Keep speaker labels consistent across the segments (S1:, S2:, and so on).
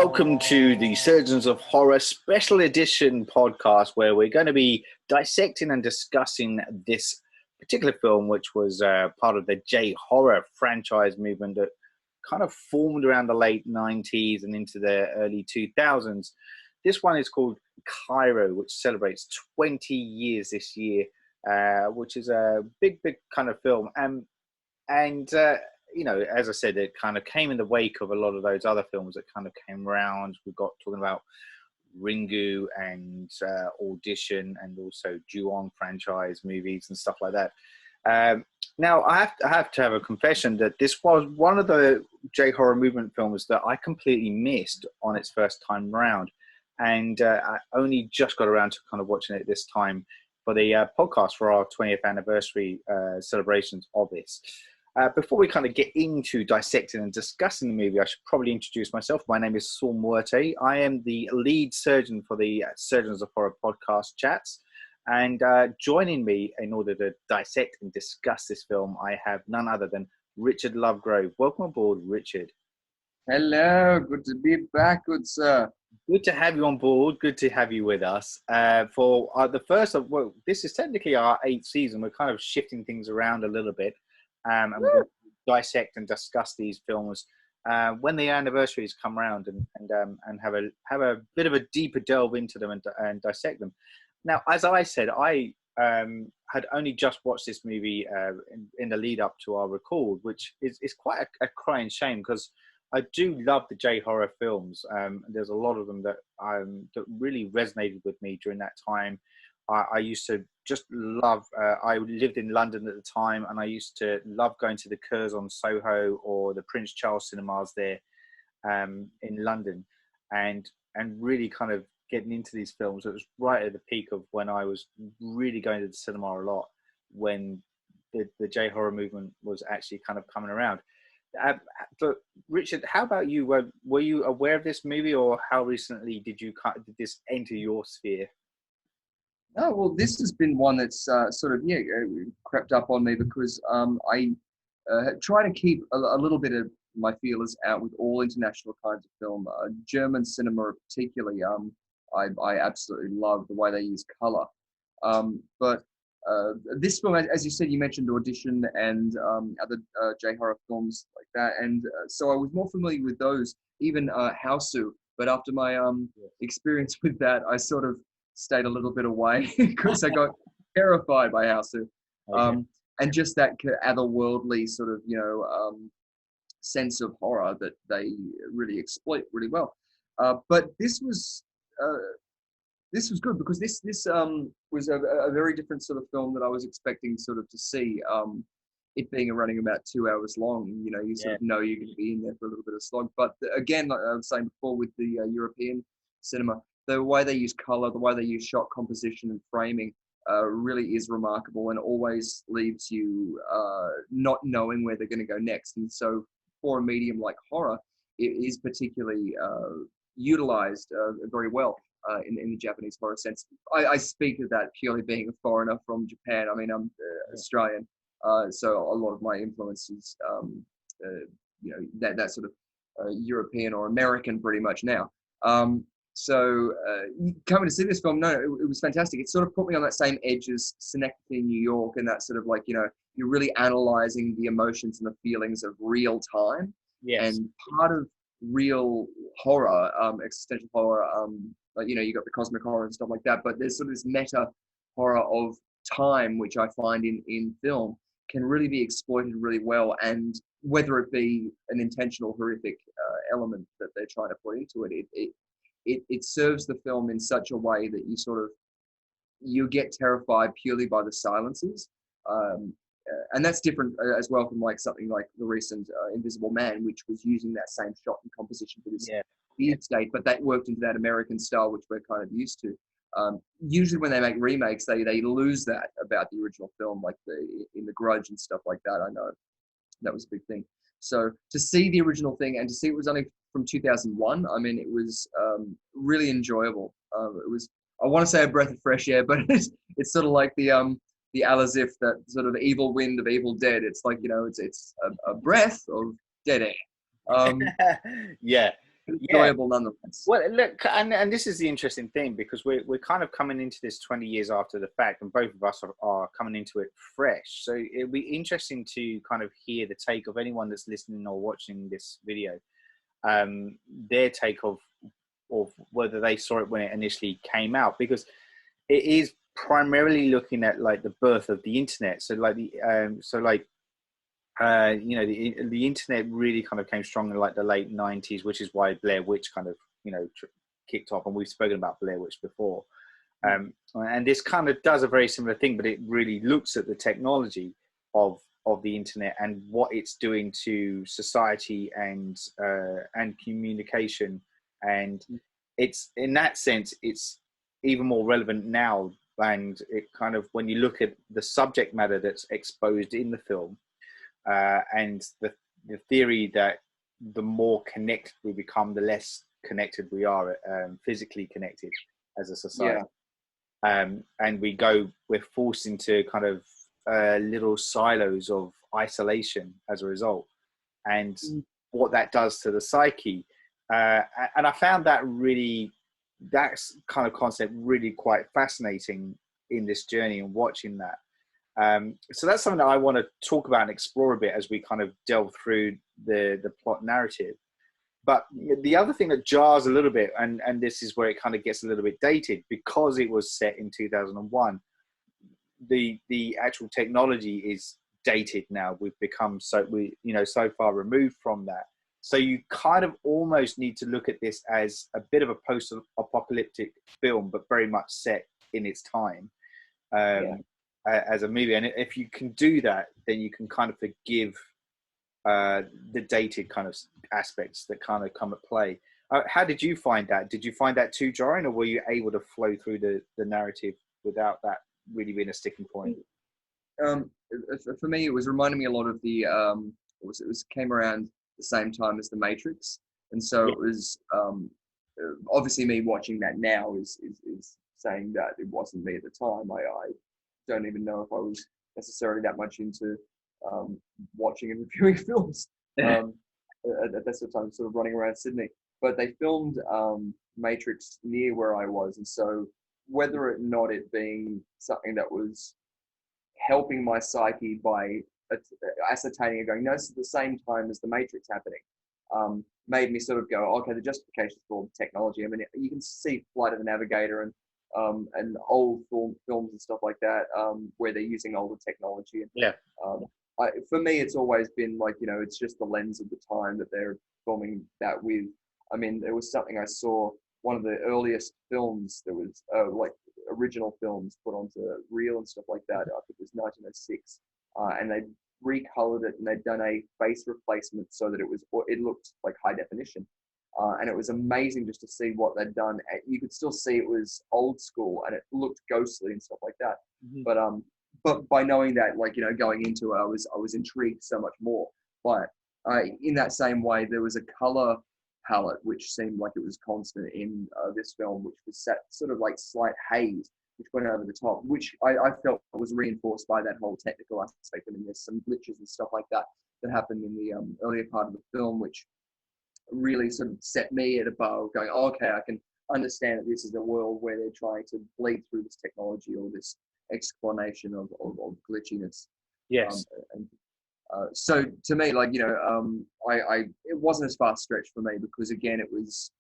S1: welcome to the Surgeons of Horror special edition podcast, where we're going to be dissecting and discussing this particular film, which was part of the J-horror franchise movement that kind of formed around the late 90s and into the early 2000s. This one is called Kairo, which celebrates 20 years this year, which is a big kind of film. You know, as I said, it kind of came in the wake of a lot of those other films that kind of came around. We got talking about Ringu and Audition, and also Ju-on franchise movies and stuff like that. Now, I have to have a confession that this was one of the J-horror movement films that I completely missed on its first time round. And I only just got around to kind of watching it this time for the podcast for our 20th anniversary celebrations of this. Before we kind of get into dissecting and discussing the movie, I should probably introduce myself. My name is Saul Muerte. I am the lead surgeon for the Surgeons of Horror podcast chats. And joining me in order to dissect and discuss this film, I have none other than Richard Lovegrove. Welcome aboard, Richard.
S2: Hello, good to be back, good sir.
S1: Good to have you on board. Good to have you with us. For the first of, well, this is technically our 8th season. We're kind of shifting things around a little bit. And we're going to dissect and discuss these films when the anniversaries come around, and have a bit of a deeper delve into them and dissect them. Now, as I said, I had only just watched this movie in the lead up to our record, which is quite a crying shame, because I do love the J-horror films. There's a lot of them that really resonated with me during that time. I used to just love, I lived in London at the time, and I used to love going to the Curzon Soho or the Prince Charles cinemas there in London, and really kind of getting into these films. It was right at the peak of when I was really going to the cinema a lot, when the J-horror movement was actually kind of coming around. But Richard, how about you? Were you aware of this movie, or how recently did this enter your sphere?
S2: Oh, well, this has been one that's crept up on me because I try to keep a little bit of my feelers out with all international kinds of film. German cinema particularly, I absolutely love the way they use color. But this film, as you said, you mentioned Audition and other J-horror films like that. And so I was more familiar with those, even Hausu. But after my experience with that, I sort of stayed a little bit away because I got terrified by Hausu. And just that otherworldly sort of, sense of horror that they really exploit really well. But this was good because this was a very different sort of film that I was expecting sort of to see. It being running about 2 hours long, you sort of know you're going to be in there for a little bit of slog. But again, like I was saying before, with the European cinema, the way they use color, the way they use shot composition and framing really is remarkable, and always leaves you not knowing where they're going to go next. And so for a medium like horror, it is particularly utilized very well in the Japanese horror sense. I speak of that purely being a foreigner from Japan. I mean, I'm Australian, so a lot of my influence is, that sort of European or American pretty much now. So coming to see this film, no, it was fantastic. It sort of put me on that same edge as Synecdoche in New York, and that sort of like, you're really analyzing the emotions and the feelings of real time.
S1: Yes.
S2: And part of real horror, existential horror, you got the cosmic horror and stuff like that, but there's sort of this meta horror of time, which I find in film can really be exploited really well. And whether it be an intentional horrific element that they're trying to put into it, it serves the film in such a way that you get terrified purely by the silences. And that's different as well from like something like the recent Invisible Man, which was using that same shot and composition for this weird state, but that worked into that American style, which we're kind of used to. Usually when they make remakes, they lose that about the original film, like in The Grudge and stuff like that. I know that was a big thing. So to see the original thing and to see it was only from 2001, I mean, it was really enjoyable. It was, I want to say, a breath of fresh air, but it's sort of like the Al-Azif, that sort of evil wind of Evil Dead. It's like, it's a breath of dead air.
S1: Yeah. Yeah.
S2: enjoyable nonetheless.
S1: Well, look, and this is the interesting thing, because we're kind of coming into this 20 years after the fact, and both of us are coming into it fresh. So it'll be interesting to kind of hear the take of anyone that's listening or watching this video, their take of whether they saw it when it initially came out, because it is primarily looking at like the birth of the internet. So like you know, the internet really kind of came strong in like the late 90s, which is why Blair Witch kind of, you know, kicked off. And we've spoken about Blair Witch before. And this kind of does a very similar thing, but it really looks at the technology of the internet and what it's doing to society and communication. And it's, in that sense, it's even more relevant now. And it kind of, when you look at the subject matter that's exposed in the film, and the theory that the more connected we become, the less connected we are, physically connected as a society. And we're forced into kind of little silos of isolation as a result, and what that does to the psyche. And I found that kind of concept really quite fascinating in this journey and watching that. So that's something that I want to talk about and explore a bit as we kind of delve through the plot narrative. But the other thing that jars a little bit, and this is where it kind of gets a little bit dated, because it was set in 2001, the actual technology is dated now. We've become so far removed from that. So you kind of almost need to look at this as a bit of a post-apocalyptic film, but very much set in its time. As a movie, and if you can do that, then you can kind of forgive the dated kind of aspects that kind of come at play. How did you find that? Did you find that too jarring, or were you able to flow through the narrative without that really being a sticking point?
S2: For me, it was reminding me a lot of the it came around the same time as The Matrix, and so it was obviously me watching that now is saying that it wasn't me at the time. I don't even know if I was necessarily that much into watching and reviewing films at that sort of time, sort of running around Sydney. But they filmed Matrix near where I was, and so whether or not it being something that was helping my psyche by ascertaining and going, no, this is the same time as The Matrix happening, made me sort of go, okay, the justification for the technology. I mean, you can see Flight of the Navigator and old films and stuff like that, where they're using older technology. And, for me, it's always been like, you know, it's just the lens of the time that they're filming that with. I mean, there was something I saw, one of the earliest films that was like original films put onto reel and stuff like that. I think it was 1906, and they recolored it and they'd done a face replacement so that it looked like high definition. And it was amazing just to see what they'd done. You could still see it was old school and it looked ghostly and stuff like that. But by knowing that, like, you know, going into it, I was intrigued so much more. But in that same way, there was a color palette which seemed like it was constant in this film, which was set sort of like slight haze, which went over the top, which I felt was reinforced by that whole technical aspect. I mean, there's some glitches and stuff like that happened in the earlier part of the film, which really sort of set me at a bar going, oh, okay, I can understand that this is a world where they're trying to bleed through this technology or this explanation of glitchiness.
S1: Yes.
S2: So to me, like, you know, it wasn't as far stretched for me because, again, it was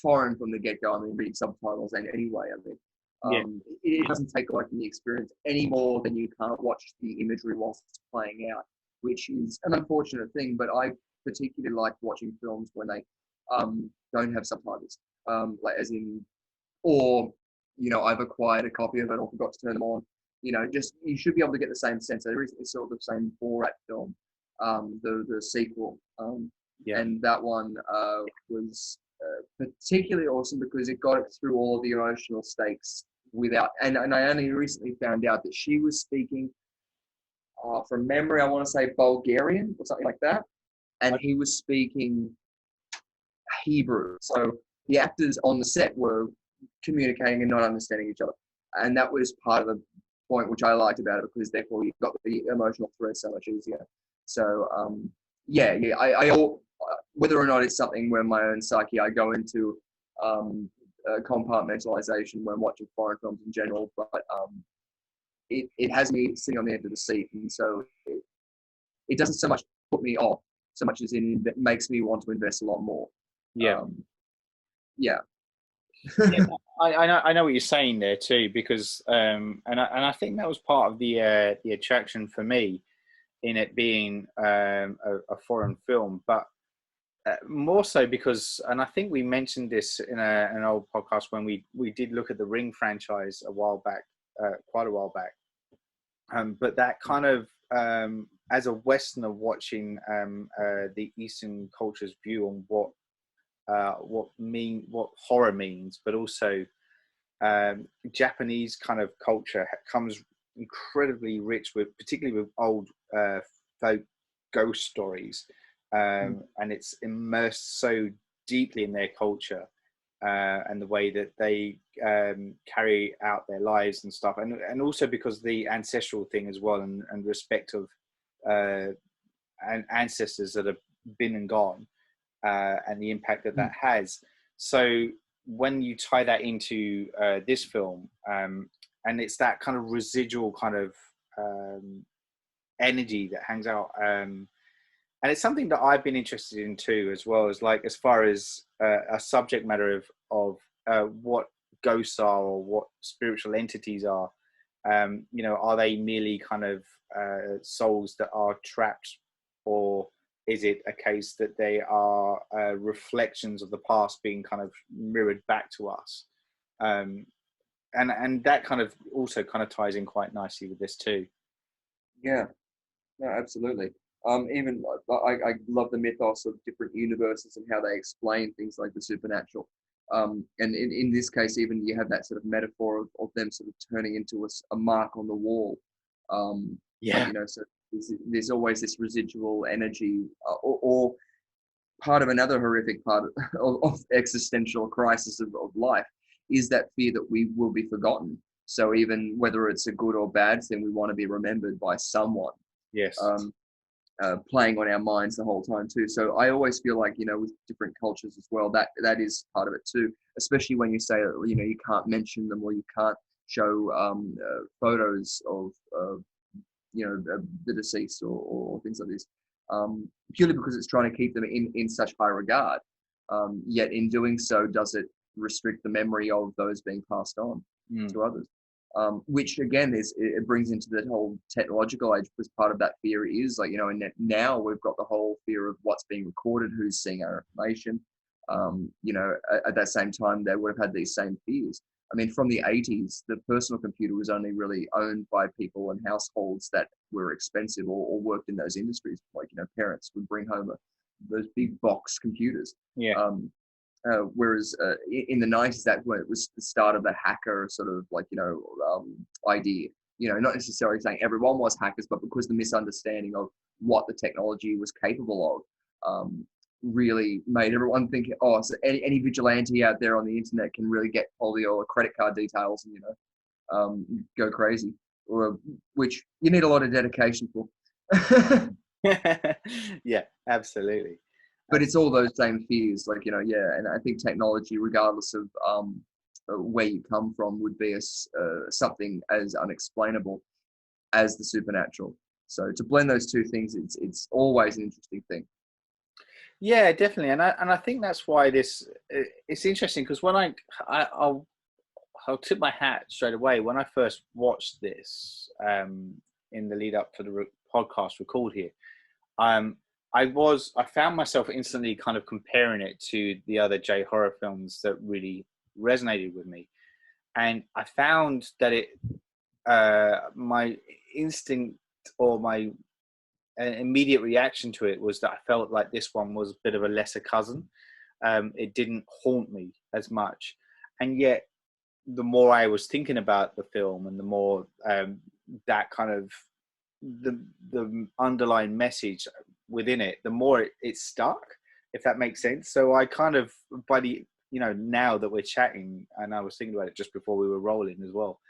S2: foreign from the get-go. I mean, reading subtitles and anyway, I mean, it doesn't take away from the experience any more than you can't watch the imagery whilst it's playing out, which is an unfortunate thing, but I particularly like watching films when they don't have subtitles, like as in, or, you know, I've acquired a copy of it or forgot to turn them on. You know, just you should be able to get the same sense. I recently saw the same Borat film, the sequel, and that one was particularly awesome because it got it through all of the emotional stakes without. And I only recently found out that she was speaking, from memory, I want to say Bulgarian or something like that, and he was speaking Hebrew. So the actors on the set were communicating and not understanding each other, and that was part of the point which I liked about it, because therefore you got the emotional thread so much easier. So whether or not it's something where my own psyche, I go into compartmentalization when watching foreign films in general, but it has me sitting on the edge of the seat, and so it doesn't so much put me off so much as it makes me want to invest a lot more.
S1: Yeah.
S2: Yeah.
S1: Yeah, I know what you're saying there too, because and I think that was part of the attraction for me in it being a foreign film, but more so because, and I think we mentioned this in an old podcast when we did look at the Ring franchise a while back, quite a while back, but that kind of as a Westerner watching the Eastern culture's view on what horror means, but also Japanese kind of culture comes incredibly rich with, particularly with old folk ghost stories, and it's immersed so deeply in their culture and the way that they carry out their lives and stuff, and also because the ancestral thing as well, and respect of ancestors that have been and gone, and the impact that that has. So when you tie that into this film, and it's that kind of residual kind of energy that hangs out, and it's something that I've been interested in too, as well as like as far as a subject matter of what ghosts are or what spiritual entities are. You know, are they merely kind of souls that are trapped, or is it a case that they are reflections of the past being kind of mirrored back to us? And that kind of also kind of ties in quite nicely with this too.
S2: Yeah. No, absolutely. Even I love the mythos of different universes and how they explain things like the supernatural. And in this case, even you have that sort of metaphor of them sort of turning into a mark on the wall. Like,
S1: Yeah.
S2: you know, so there's always this residual energy, or part of another horrific part of existential crisis of life is that fear that we will be forgotten. So even whether it's a good or bad thing, we want to be remembered by someone.
S1: Yes.
S2: Playing on our minds the whole time too. So I always feel like, you know, with different cultures as well, that is part of it too. Especially when you say, you know, you can't mention them or you can't show photos of, you know, the deceased or things like this, purely because it's trying to keep them in such high regard. Yet in doing so, does it restrict the memory of those being passed on to others? Which again it brings into the whole technological age, because part of that fear is like, you know, and now we've got the whole fear of what's being recorded, who's seeing our information. You know, at that same time, they would have had these same fears. I mean, from the 80s, the personal computer was only really owned by people and households that were expensive or worked in those industries. Like, you know, parents would bring home those big box computers.
S1: Yeah.
S2: Whereas in the 90s, that when it was the start of the hacker sort of like, you know, idea, you know, not necessarily saying everyone was hackers, but because the misunderstanding of what the technology was capable of really made everyone think, oh, so any vigilante out there on the internet can really get hold of your credit card details and, you know, go crazy, or which you need a lot of dedication for.
S1: Yeah, absolutely.
S2: But it's all those same fears, like, you know, yeah. And I think technology, regardless of where you come from, would be something as unexplainable as the supernatural. So to blend those two things, it's always an interesting thing.
S1: Yeah, definitely, and I think that's why this it's interesting, because when I'll tip my hat straight away when I first watched this in the lead up to the podcast record here. I found myself instantly kind of comparing it to the other J horror films that really resonated with me, and I found that my instinct or my immediate reaction to it was that I felt like this one was a bit of a lesser cousin. It didn't haunt me as much, and yet the more I was thinking about the film, and the more that kind of the underlying message within it, the more it stuck, if that makes sense. So I kind of, by the, you know, now that we're chatting, and I was thinking about it just before we were rolling as well,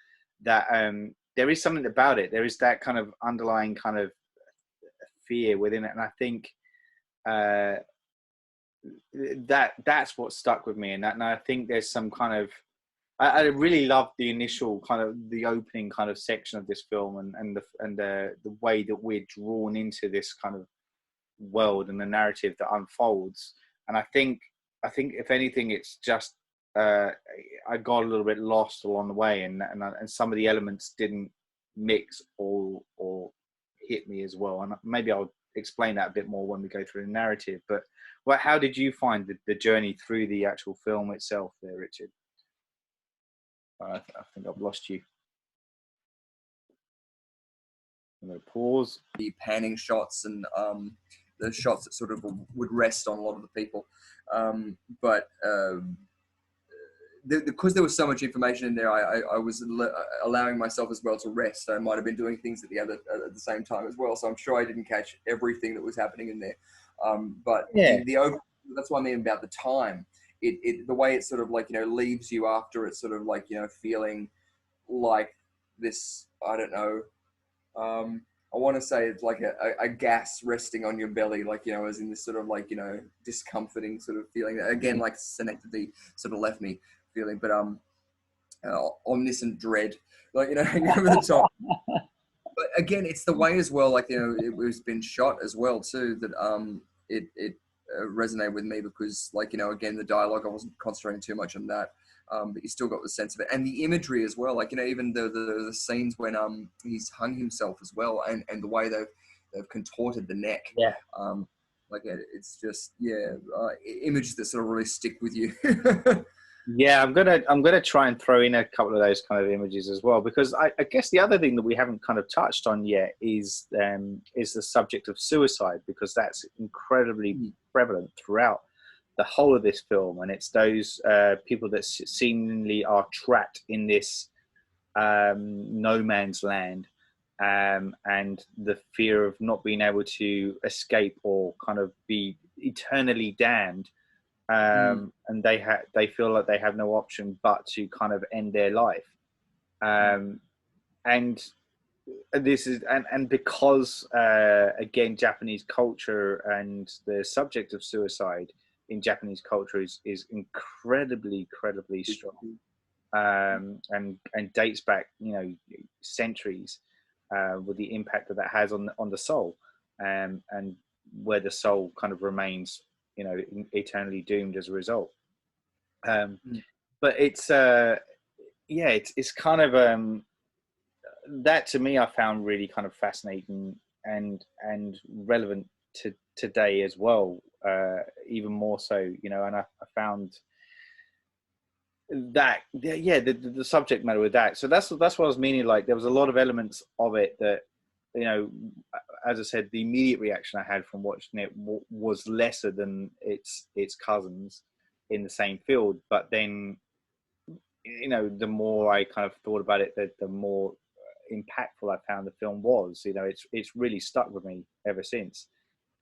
S1: that there is something about it. There is that kind of underlying kind of fear within it, and I think that's what stuck with me, and I think there's some kind of I really loved the initial kind of the opening kind of section of this film, and the way that we're drawn into this kind of world and the narrative that unfolds. And I think if anything, it's just I got a little bit lost along the way, and some of the elements didn't mix or hit me as well. And maybe I'll explain that a bit more when we go through the narrative. But how did you find the journey through the actual film itself there, Richard? I think I've lost you. I'm going to pause.
S2: The panning shots and the shots that sort of would rest on a lot of the people. Because there was so much information in there, I was allowing myself as well to rest. I might have been doing things at the same time as well. So I'm sure I didn't catch everything that was happening in there. But yeah, that's what I mean about the time. The way it sort of like, leaves you after it's sort of like, feeling like this, I don't know. I want to say it's like a gas resting on your belly, like, as in this sort of like, discomforting sort of feeling. Again, like Synecdoche sort of left me feeling, but omniscient dread, like, hanging over the top. But again, it's the way as well, like, it was been shot as well too, that it resonated with me because, like, again, the dialogue, I wasn't concentrating too much on that. But you still got the sense of it, and the imagery as well. Like, even the scenes when he's hung himself as well, and the way they've contorted the neck.
S1: Yeah.
S2: Like, it's just images that sort of really stick with you.
S1: Yeah, I'm gonna try and throw in a couple of those kind of images as well, because I guess the other thing that we haven't kind of touched on yet is the subject of suicide, because that's incredibly prevalent throughout the whole of this film, and it's those people that seemingly are trapped in this no man's land, and the fear of not being able to escape or kind of be eternally damned, and they feel like they have no option but to kind of end their life, and this is and because again, Japanese culture and the subject of suicide in Japanese culture is incredibly strong, and dates back centuries, with the impact that has on the soul, and where the soul kind of remains eternally doomed as a result. But it's it's kind of that, to me, I found really kind of fascinating and relevant to today as well, even more so, and I found that the subject matter with that. So that's what I was meaning. Like, there was a lot of elements of it that, as I said, the immediate reaction I had from watching it was lesser than its cousins in the same field. But then, the more I kind of thought about it, the more impactful I found the film was. It's really stuck with me ever since.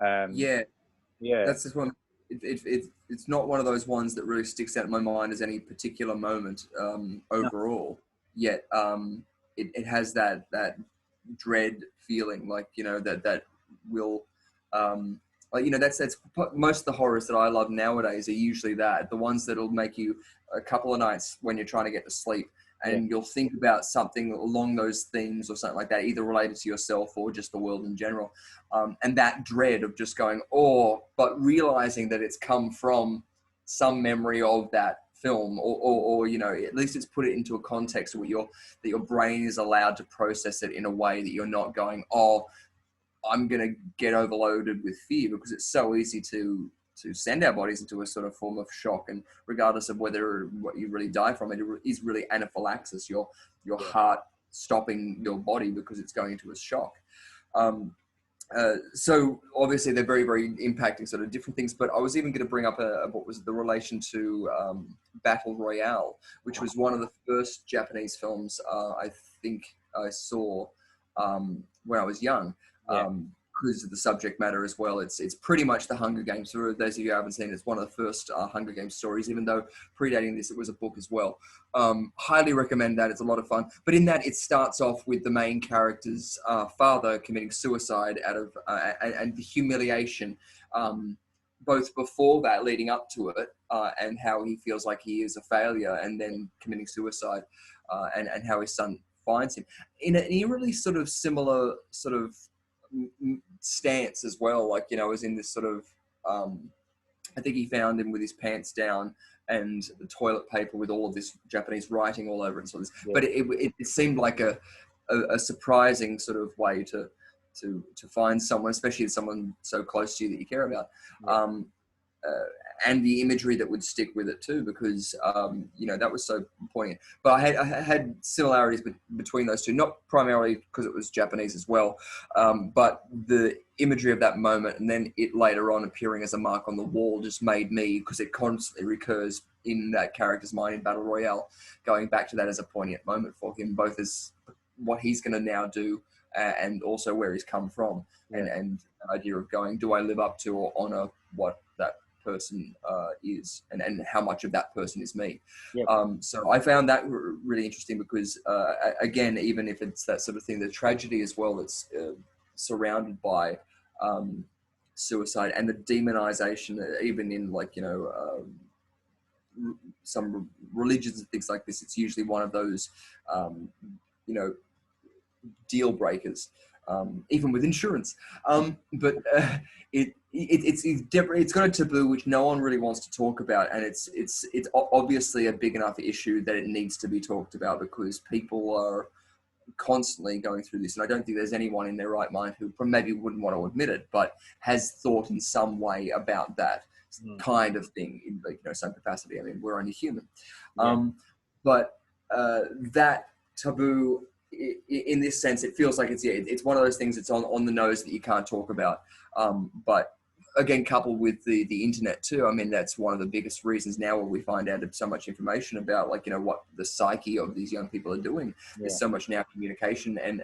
S2: That's just one. It's not one of those ones that really sticks out in my mind as any particular moment overall. No. Yet it has that dread feeling, like, that will that's most of the horrors that I love nowadays are usually the ones that'll make you a couple of nights when you're trying to get to sleep, and you'll think about something along those themes or something like that, either related to yourself or just the world in general. And that dread of just going, but realizing that it's come from some memory of that film, or at least it's put it into a context where that your brain is allowed to process it in a way that you're not going, I'm going to get overloaded with fear, because it's so easy to send our bodies into a sort of form of shock, and regardless of what you really die from, it is really anaphylaxis, your heart stopping your body because it's going into a shock. So obviously they're very, very impacting sort of different things, but I was even going to bring up what was the relation to Battle Royale, which was one of the first Japanese films I think I saw when I was young. Because of the subject matter as well. It's pretty much the Hunger Games. For those of you who haven't seen it, it's one of the first Hunger Games stories, even though predating this, it was a book as well. Highly recommend that. It's a lot of fun. But in that, it starts off with the main character's father committing suicide out of, and the humiliation both before that, leading up to it, and how he feels like he is a failure, and then committing suicide, and how his son finds him in an eerily sort of similar sort of stance as well. Like, as in this sort of, I think he found him with his pants down and the toilet paper with all of this Japanese writing all over it. So but it seemed like a surprising sort of way to find someone, especially someone so close to you that you care about. And the imagery that would stick with it too, because that was so poignant. But I had similarities between those two, not primarily because it was Japanese as well, but the imagery of that moment, and then it later on appearing as a mark on the wall, just made me, because it constantly recurs in that character's mind in Battle Royale, going back to that as a poignant moment for him, both as what he's going to now do, and also where he's come from, and the idea of going, do I live up to or honor what that person is, and how much of that person is me. So I found that really interesting, because again, even if it's that sort of thing, the tragedy as well that's surrounded by suicide, and the demonization, even in some religions and things like this, it's usually one of those deal breakers, even with insurance. But it's got a taboo which no one really wants to talk about, and it's obviously a big enough issue that it needs to be talked about, because people are constantly going through this, and I don't think there's anyone in their right mind who maybe wouldn't want to admit it, but has thought in some way about that kind of thing in some capacity. I mean, we're only human. But that taboo, in this sense, it feels like it's one of those things that's on the nose that you can't talk about. But again, coupled with the internet too, I mean, that's one of the biggest reasons now where we find out so much information about what the psyche of these young people are doing. There's so much now communication, and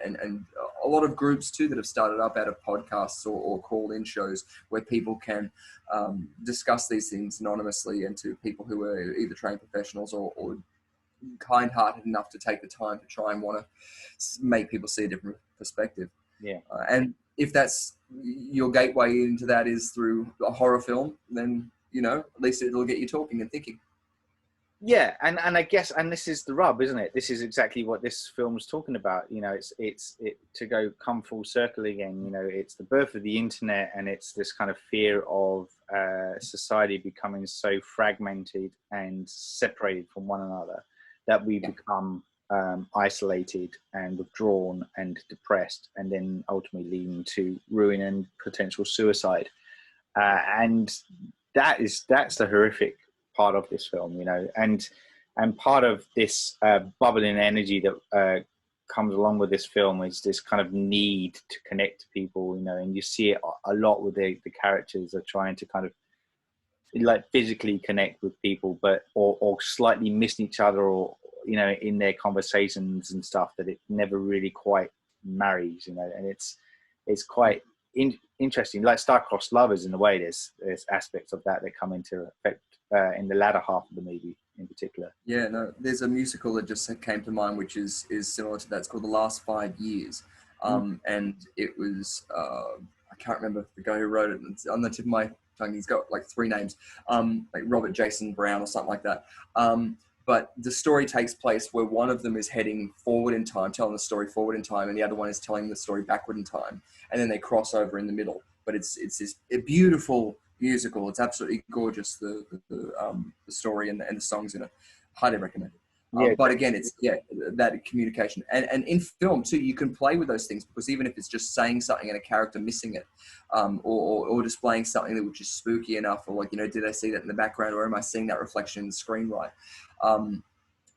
S2: a lot of groups too that have started up out of podcasts or call-in shows where people can discuss these things anonymously, and to people who are either trained professionals or kind-hearted enough to take the time to try and want to make people see a different perspective. And if that's your gateway into that is through a horror film, then at least it'll get you talking and thinking.
S1: And I guess, and this is the rub, isn't it? This is exactly what this film is talking about. It's to come full circle again. It's the birth of the internet, and it's this kind of fear of society becoming so fragmented and separated from one another that we become isolated and withdrawn and depressed, and then ultimately leading to ruin and potential suicide. And that's the horrific part of this film, and part of this bubbling energy that comes along with this film is this kind of need to connect to people, and you see it a lot with the characters are trying to kind of physically connect with people, but or slightly missing each other, or in their conversations and stuff, that it never really quite marries, and it's quite interesting. Like star-crossed lovers, in a way, there's aspects of that come into effect in the latter half of the movie in particular.
S2: There's a musical that just came to mind which is similar to that. It's called The Last 5 Years, and it was I can't remember the guy who wrote it. It's on the tip of my tongue. He's got like 3 names, like Robert Jason Brown or something like that. But the story takes place where one of them is heading forward in time, telling the story forward in time, and the other one is telling the story backward in time, and then they cross over in the middle. But it's this a beautiful musical. It's absolutely gorgeous. The story and the songs in it, highly recommend it. But again, it's that communication, and in film too, you can play with those things, because even if it's just saying something and a character missing it, or displaying something that which is spooky enough, or did I see that in the background, or am I seeing that reflection in the screen right?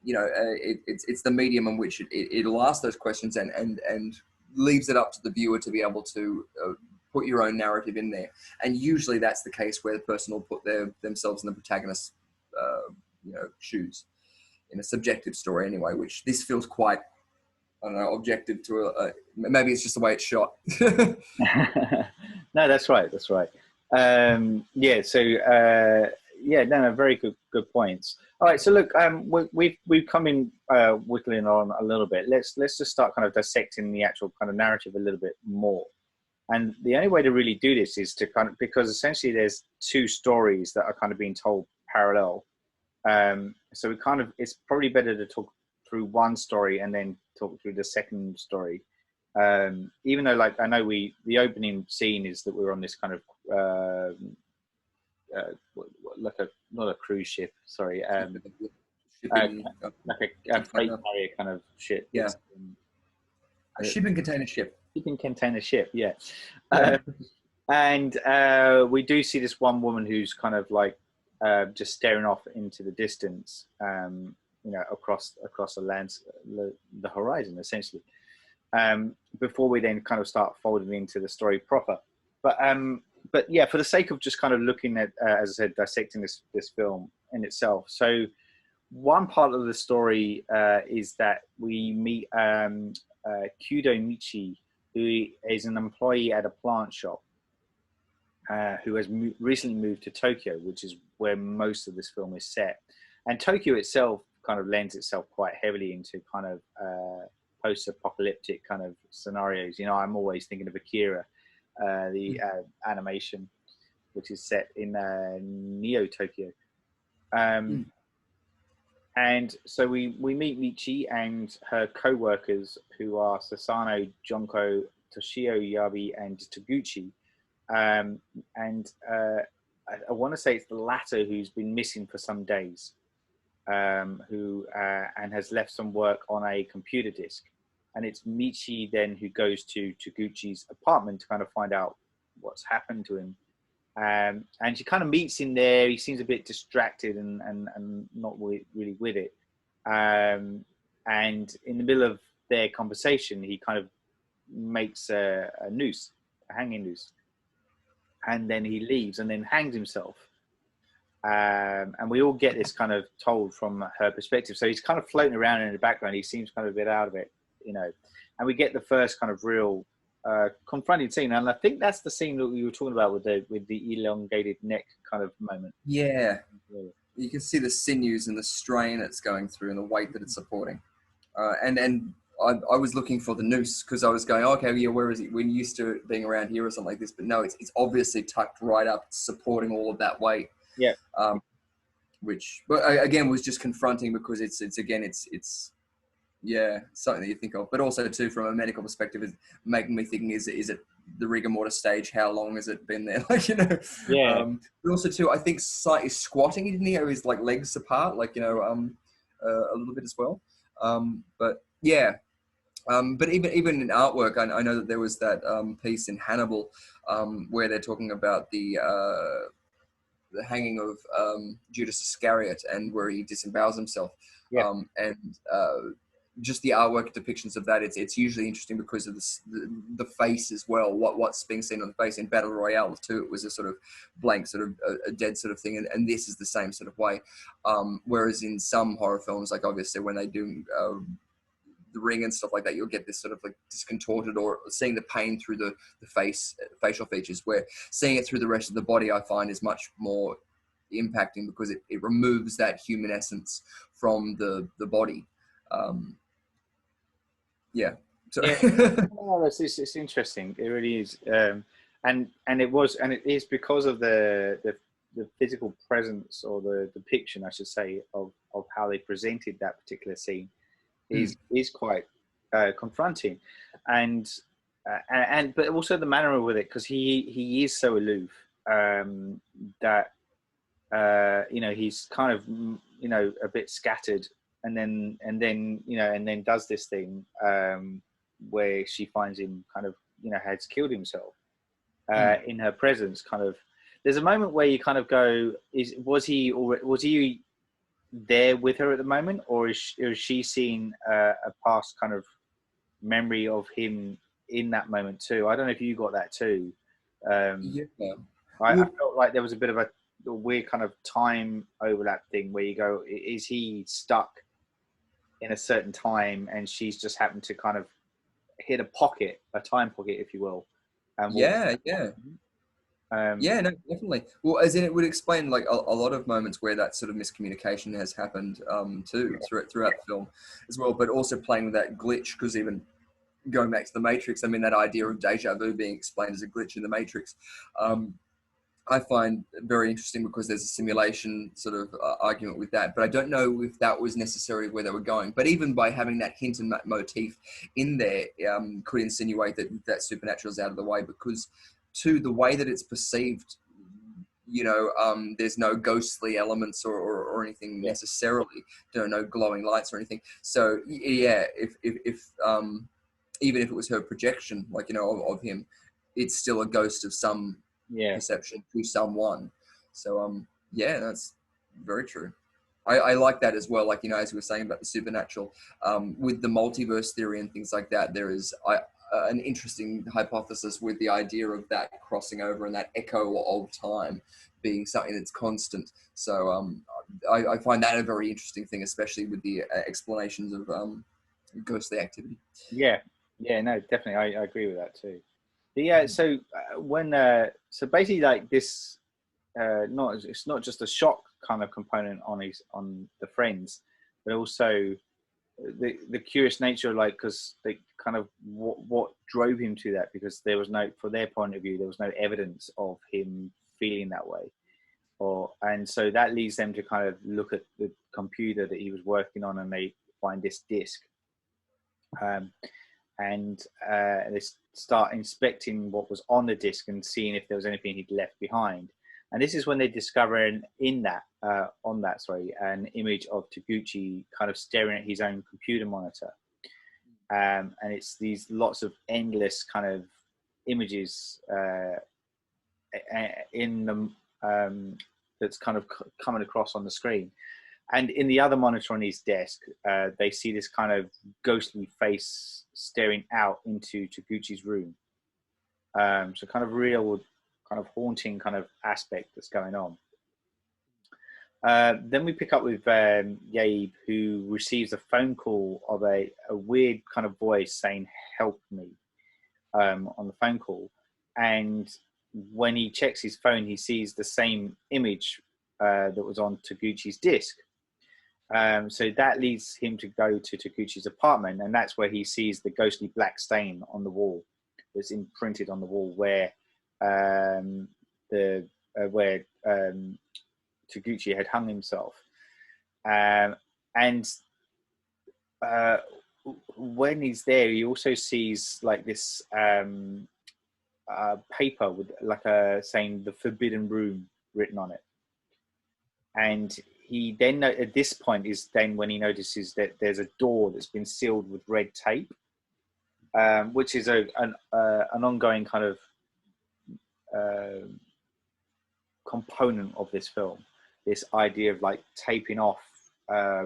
S2: It's the medium in which it'll ask those questions and leaves it up to the viewer to be able to put your own narrative in there. And usually that's the case where the person will put themselves in the protagonist's shoes, in a subjective story anyway, which this feels quite, I don't know, objective to maybe it's just the way it's shot.
S1: No, that's right. Very good points. All right, so look, we've come in whittling on a little bit. Let's just start kind of dissecting the actual kind of narrative a little bit more. And the only way to really do this is to kind of, because essentially there's two stories that are kind of being told parallel. So we kind of, it's probably better to talk through one story and then talk through the second story. Even though, like, I know the opening scene is that we're on this kind of like not a cruise ship, sorry,
S2: Shipping,
S1: like a freight carrier kind of ship.
S2: Yeah. A shipping container ship.
S1: Shipping container ship, yeah.
S2: Yeah.
S1: And we do see this one woman who's kind of like just staring off into the distance, across the horizon, essentially. Before we then kind of start folding into the story proper. But yeah, for the sake of just kind of looking at, as I said, dissecting this film in itself. So one part of the story is that we meet Kudo Michi, who is an employee at a plant shop, who has recently moved to Tokyo, which is where most of this film is set. And Tokyo itself kind of lends itself quite heavily into kind of post-apocalyptic kind of scenarios. I'm always thinking of Akira, the animation, which is set in Neo Tokyo. And so we meet Michi and her co-workers, who are Sasano, Jonko, Toshio, Yabi, and Taguchi. I want to say it's the latter who's been missing for some days, and has left some work on a computer disk. And it's Michi then who goes to Taguchi's apartment to kind of find out what's happened to him. And she kind of meets him there. He seems a bit distracted and not really with it. And in the middle of their conversation, he kind of makes a noose, a hanging noose. And then he leaves and then hangs himself. And we all get this kind of told from her perspective. So he's kind of floating around in the background. He seems kind of a bit out of it, And we get the first kind of real confronting scene, and I think that's the scene that we were talking about with the elongated neck kind of moment.
S2: Yeah, you can see the sinews and the strain it's going through and the weight that it's supporting. And I was looking for the noose because I was going, okay, yeah, where is it? We're used to it being around here or something like this, but no, it's obviously tucked right up, supporting all of that weight.
S1: Yeah.
S2: Which, but again, was just confronting because it's yeah, something that you think of, but also too from a medical perspective, is making me thinking: is it the rigor mortis stage? How long has it been there?
S1: Yeah.
S2: But also too, I think is squatting in here, his like legs apart, a little bit as well. But yeah. But even in artwork, I know that there was that piece in Hannibal where they're talking about the hanging of Judas Iscariot and where he disembowels himself.
S1: Yeah.
S2: Just the artwork depictions of that, it's usually interesting because of the face as well. What's being seen on the face in Battle Royale too, it was a sort of blank, sort of a dead sort of thing, and this is the same sort of way. Whereas in some horror films, like obviously when they do The Ring and stuff like that, you'll get this sort of like discontorted or seeing the pain through the facial features. Where seeing it through the rest of the body, I find is much more impacting because it removes that human essence from the body. Yeah. So.
S1: Yeah. Oh, it's interesting. It really is, and it is because of the physical presence or the depiction, I should say, of how they presented that particular scene is quite confronting, and but also the manner with it, because he is so aloof that he's kind of a bit scattered. And then does this thing where she finds him kind of has killed himself in her presence. Kind of, there's a moment where you kind of go, was he there with her at the moment, or is she seeing a past kind of memory of him in that moment too? I don't know if you got that too.
S2: Yeah.
S1: I felt like there was a bit of a weird kind of time overlap thing where you go, is he stuck in a certain time and she's just happened to kind of hit a time pocket, if you will.
S2: Yeah, no, definitely. Well, as in it would explain like a lot of moments where that sort of miscommunication has happened too throughout the film as well, but also playing with that glitch, because even going back to the Matrix, I mean, that idea of deja vu being explained as a glitch in the Matrix, I find very interesting because there's a simulation sort of argument with that. But I don't know if that was necessarily where they were going. But even by having that hint and motif in there, could insinuate that supernatural is out of the way, because to the way that it's perceived, there's no ghostly elements or anything necessarily, no glowing lights or anything. So yeah, if even if it was her projection, of him, it's still a ghost of some perception to someone. So that's very true. I like that as well. As we were saying about the supernatural, with the multiverse theory and things like that, there is an interesting hypothesis with the idea of that crossing over and that echo of time being something that's constant. So I find that a very interesting thing, especially with the explanations of ghostly activity.
S1: Yeah, no, definitely, I agree with that too. But yeah, so when so basically, like this, it's not just a shock kind of component on the friends, but also the curious nature, because they kind of what drove him to that, because there was no, from their point of view, there was no evidence of him feeling that way, and so that leads them to kind of look at the computer that he was working on, and they find this disc, and they start inspecting what was on the disc and seeing if there was anything he'd left behind. And this is when they discover an image of Taguchi kind of staring at his own computer monitor. And it's these lots of endless kind of images in them that's kind of coming across on the screen. And in the other monitor on his desk, they see this kind of ghostly face staring out into Taguchi's room. So kind of real, kind of haunting kind of aspect that's going on. Then we pick up with Yabe, who receives a phone call of a weird kind of voice saying, "Help me," on the phone call. And when he checks his phone, he sees the same image that was on Taguchi's disc. So that leads him to go to Taguchi's apartment, and that's where he sees the ghostly black stain on the wall that's imprinted on the wall where Taguchi had hung himself. And when he's there, he also sees like this paper with saying "the Forbidden Room" written on it. And he then, at this point, is then when he notices that there's a door that's been sealed with red tape, which is an ongoing kind of component of this film. This idea of like taping off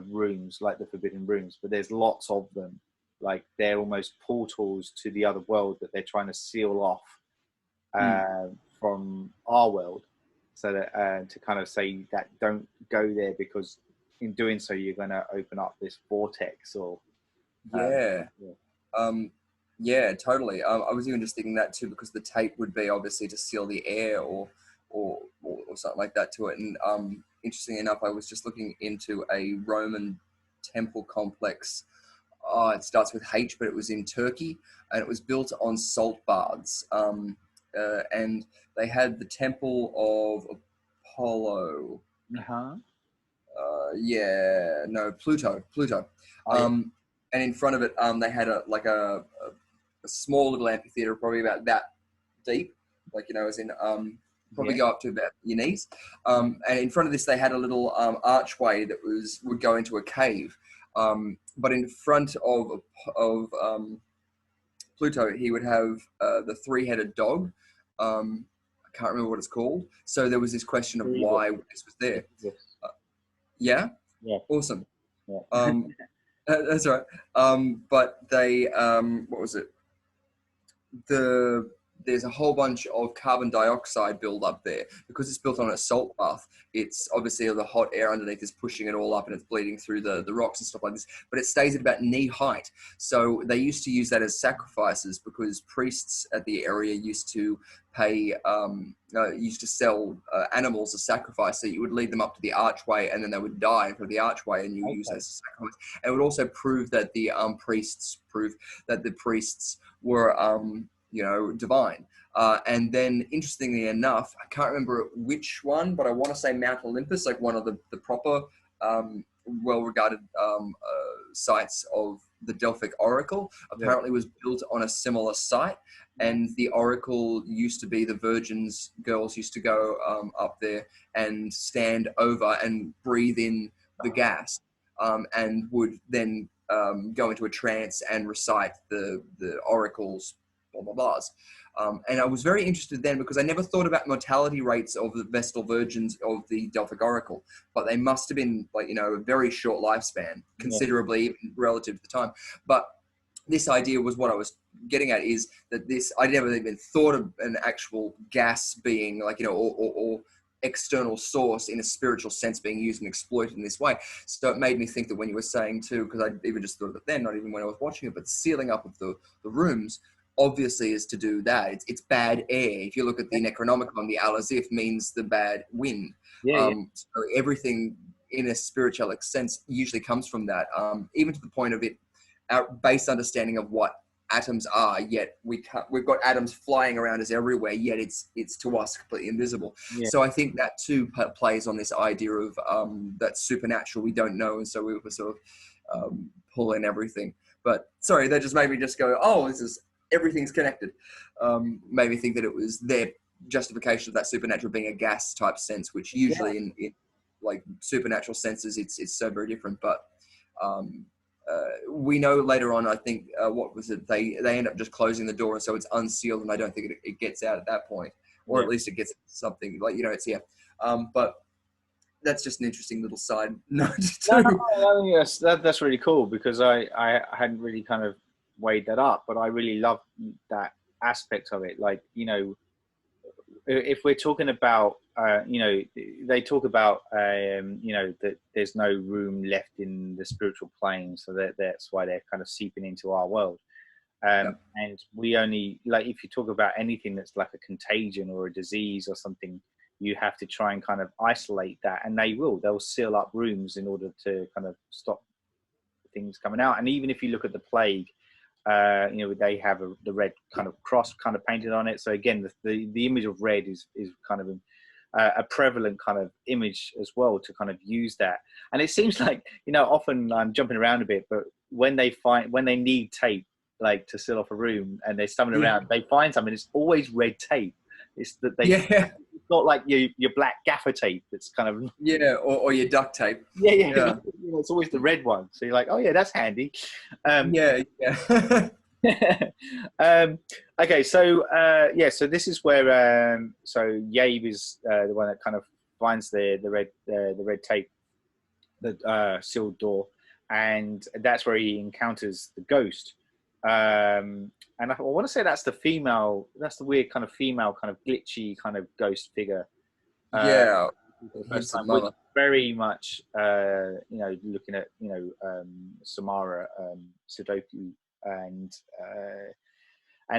S1: rooms, like the Forbidden Rooms, but there's lots of them. Like they're almost portals to the other world that they're trying to seal off from our world. So that to kind of say that don't go there, because in doing so you're going to open up this vortex. Or
S2: totally. I was even just thinking that too, because the tape would be obviously to seal the air or something like that to it. And interesting enough, I was just looking into a Roman temple complex. It starts with H, but it was in Turkey, and it was built on salt baths. And they had the Temple of Apollo. Pluto. And in front of it, they had a small little amphitheater, probably about that deep, as in probably go up to about your knees. And in front of this, they had a little archway that would go into a cave. But in front of Pluto, he would have the three-headed dog. I can't remember what it's called. So there was this question of why this was there. Yeah? Awesome. Yeah. That's right. But they, what was it? The there's a whole bunch of carbon dioxide buildup there because it's built on a salt bath. It's obviously the hot air underneath is pushing it all up and it's bleeding through the rocks and stuff like this, but it stays at about knee height. So they used to use that as sacrifices because priests at the area used to pay, used to sell animals as sacrifice. So you would lead them up to the archway and then they would die in front of the archway and you use that as a sacrifice. And it would also prove that the priests were, divine. And then, interestingly enough, I can't remember which one, but I want to say Mount Olympus, like one of the proper, well-regarded sites of the Delphic Oracle, apparently was built on a similar site. And the Oracle used to be the virgins, girls used to go up there and stand over and breathe in the gas, and would then go into a trance and recite the oracles, blah, blah, blahs. And I was very interested then because I never thought about mortality rates of the Vestal Virgins of the Delphic Oracle, but they must have been a very short lifespan, considerably even relative to the time. But this idea was what I was getting at, is that I never even thought of an actual gas being or external source in a spiritual sense being used and exploited in this way. So it made me think that when you were saying too, because I even just thought of it then, not even when I was watching it, but sealing up of the rooms obviously is to do that. It's bad air. If you look at the Necronomicon, the Al-Azif means the bad wind. So everything in a spiritualic sense usually comes from that, even to the point of it, our base understanding of what atoms are, yet we've got atoms flying around us everywhere, yet it's to us completely invisible. So I think that too plays on this idea of that supernatural we don't know, and so we were sort of pull in everything. But sorry, that just made me just go, oh, everything's connected. Made me think that it was their justification of that supernatural being a gas type sense, which usually in like supernatural senses it's so very different. But we know later on, I think, what was it? They end up just closing the door, and so it's unsealed, and I don't think it gets out at that point, or at least it gets something it's here. But that's just an interesting little side note too.
S1: Yes, that's really cool because I hadn't really kind of weighed that up, but I really love that aspect of it. Like, if we're talking about, they talk about, that there's no room left in the spiritual plane, so that's why they're kind of seeping into our world. And we only, like, if you talk about anything that's like a contagion or a disease or something, you have to try and kind of isolate that, and they'll seal up rooms in order to kind of stop things coming out. And even if you look at the plague, they have the red kind of cross kind of painted on it. So again, the image of red is kind of a prevalent kind of image as well, to kind of use that. And it seems like, often I'm jumping around a bit, but when they need tape, like to seal off a room, and they're stumbling around, they find something. It's always red tape. It's that it's not like your black gaffer tape. It's kind of
S2: or your duct tape.
S1: It's always the red one. So you're like, oh yeah, that's handy. Okay, so so this is where so Yabe is the one that kind of finds the red tape, the sealed door, and that's where he encounters the ghost. And I want to say that's the weird kind of female, kind of glitchy kind of ghost figure. Very much, looking at, Samara, Sudoku, and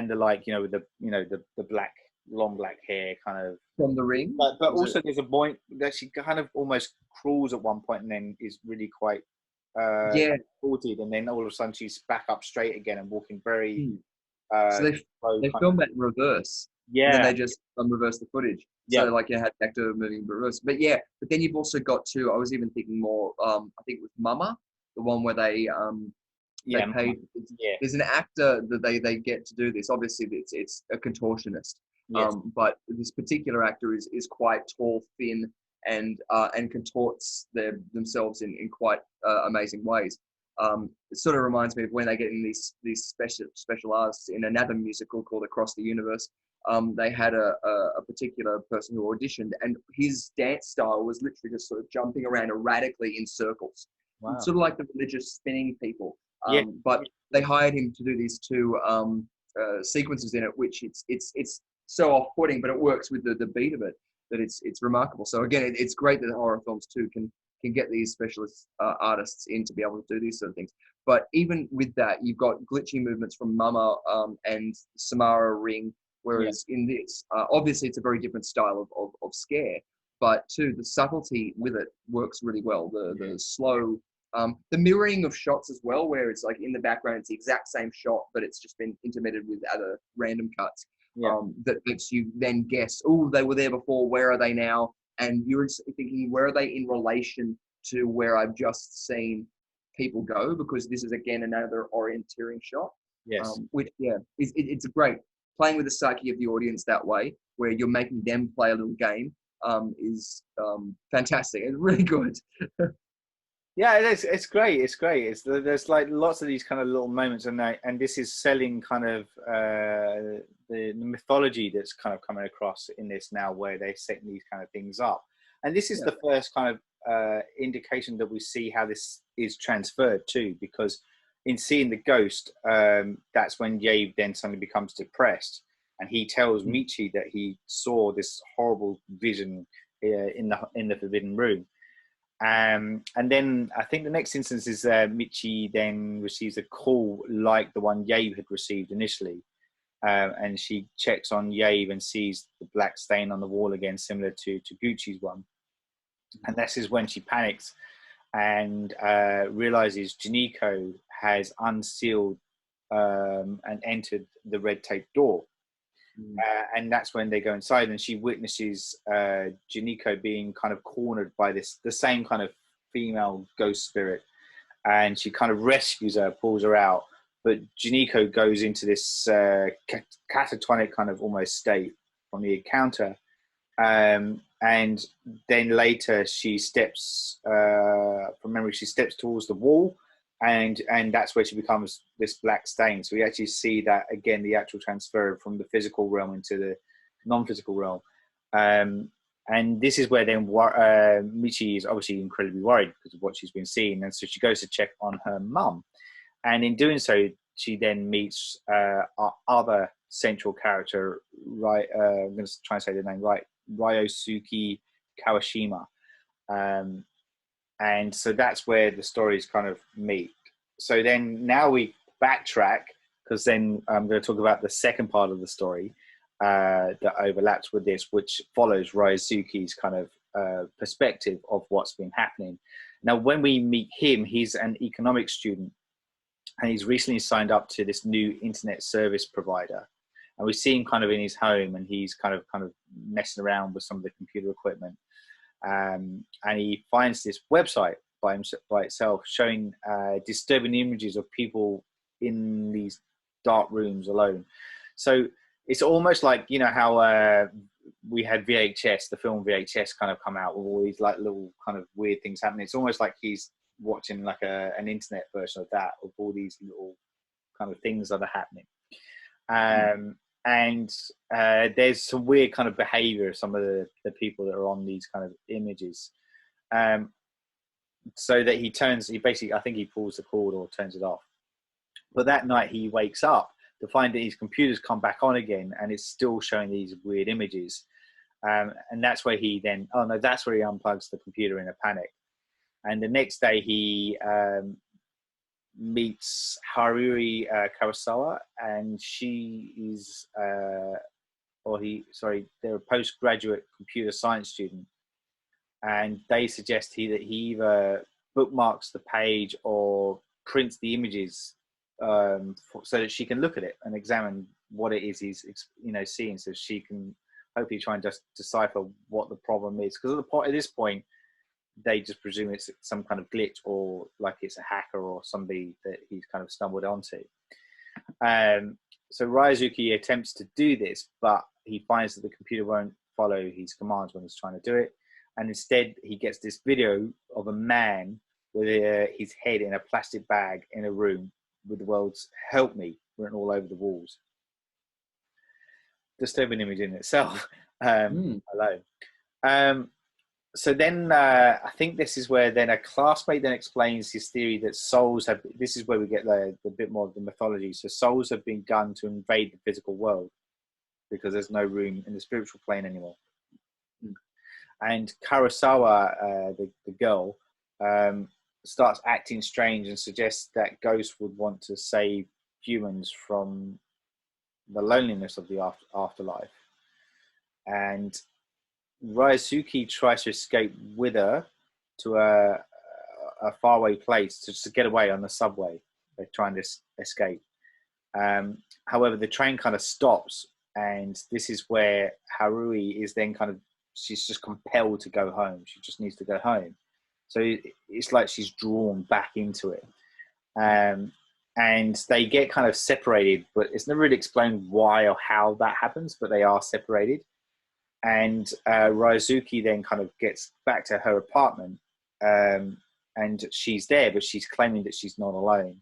S1: the like, with the black, long black hair, kind of
S2: from the ring.
S1: But also there's a point that she kind of almost crawls at one point, and then is really quite distorted, and then all of a sudden she's back up straight again and walking very.
S2: So they filmed that in reverse. And then they just reverse the footage. So like you had the actor moving in reverse. But then you've also got to, I was even thinking more, I think with Mama, the one where they paid. There's an actor that they get to do this. Obviously it's a contortionist. But this particular actor is quite tall, thin, and contorts themselves in quite amazing ways. It sort of reminds me of when they get in these special artists in another musical called Across the Universe. They had a particular person who auditioned, and his dance style was literally just sort of jumping around erratically in circles. Wow. Sort of like the religious spinning people. But they hired him to do these two sequences in it, which it's so off-putting, but it works with the beat of it. That it's remarkable. So again, it's great that horror films too can get these specialist artists in to be able to do these sort of things. But even with that, you've got glitchy movements from Mama and Samara Ring, whereas in this, obviously it's a very different style of scare, but too, the subtlety with it works really well. The slow, the mirroring of shots as well, where it's like in the background, it's the exact same shot, but it's just been intermitted with other random cuts. That makes you then guess, oh, they were there before, where are they now? And you're thinking, where are they in relation to where I've just seen people go? Because this is, again, another orienteering shot.
S1: Yes.
S2: Which, it's a great, playing with the psyche of the audience that way, where you're making them play a little game, is fantastic. It's really good.
S1: Yeah, it's great. It's great. There's like lots of these kind of little moments, and this is selling kind of the mythology that's kind of coming across in this now, where they're setting these kind of things up. And this is the first kind of indication that we see how this is transferred too, because in seeing the ghost, that's when Yabe then suddenly becomes depressed, and he tells Michi that he saw this horrible vision in the forbidden room. And then I think the next instance is Michi then receives a call like the one Yabe had received initially. And she checks on Yabe and sees the black stain on the wall again, similar to Gucci's one. And this is when she panics and realizes Janiko has unsealed and entered the red tape door. And that's when they go inside, and she witnesses Janiko being kind of cornered by the same kind of female ghost spirit, and she kind of rescues her, pulls her out. But Janiko goes into this catatonic kind of almost state from the encounter, and then later she steps, from memory, she steps towards the wall. And that's where she becomes this black stain. So we actually see that, again, the actual transfer from the physical realm into the non-physical realm. And this is where then Michi is obviously incredibly worried because of what she's been seeing. And so she goes to check on her mum. And in doing so, she then meets our other central character, right? I'm going to try and say the name right, Ryosuke Kawashima. And so that's where the stories kind of meet. So then now we backtrack, because then I'm going to talk about the second part of the story that overlaps with this, which follows Ryosuke's kind of perspective of what's been happening. Now, when we meet him, he's an economics student, and he's recently signed up to this new internet service provider. And we see him kind of in his home, and he's kind of messing around with some of the computer equipment. And he finds this website by itself showing disturbing images of people in these dark rooms alone. So it's almost like, you know, how we had VHS, the film VHS, kind of come out with all these like little kind of weird things happening. It's almost like he's watching like an internet version of that, of all these little kind of things that are happening. And there's some weird kind of behavior of some of the people that are on these kind of images. So that he basically, I think he pulls the cord or turns it off. But that night he wakes up to find that his computer's come back on again, and it's still showing these weird images. And that's where he then, that's where he unplugs the computer in a panic. And the next day he meets Haruri Karasawa, and she is, they're a postgraduate computer science student, and they suggest that he either bookmarks the page or prints the images so that she can look at it and examine what it is he's seeing, so she can hopefully try and just decipher what the problem is. Because at this point, they just presume it's some kind of glitch, or like it's a hacker or somebody that he's kind of stumbled onto. So Ryosuke attempts to do this, but he finds that the computer won't follow his commands when he's trying to do it. And instead, he gets this video of a man with his head in a plastic bag in a room with the words "Help me" written all over the walls. Disturbing image in itself. Alone. so then I think this is where then a classmate then explains his theory that souls have. This is where we get the bit more of the mythology. So souls have been begun to invade the physical world because there's no room in the spiritual plane anymore. And Kurosawa, the girl, starts acting strange and suggests that ghosts would want to save humans from the loneliness of the afterlife. And Ryosuke tries to escape with her to a faraway place to get away on the subway. They're trying to escape. However, the train kind of stops, and this is where Harui is then she's just compelled to go home. She just needs to go home. So it's like she's drawn back into it. And they get kind of separated, but it's never really explained why or how that happens, but they are separated. And Ryosuke then kind of gets back to her apartment, and she's there, but she's claiming that she's not alone.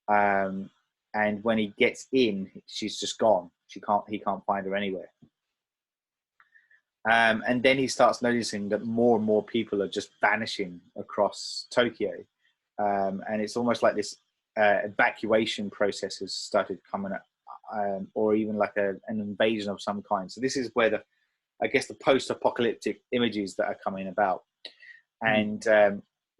S1: And when he gets in, she's just gone. He can't find her anywhere. And then he starts noticing that more and more people are just vanishing across Tokyo. And it's almost like this evacuation process has started coming up, or even like an invasion of some kind. So this is where I guess the post-apocalyptic images that are coming about. And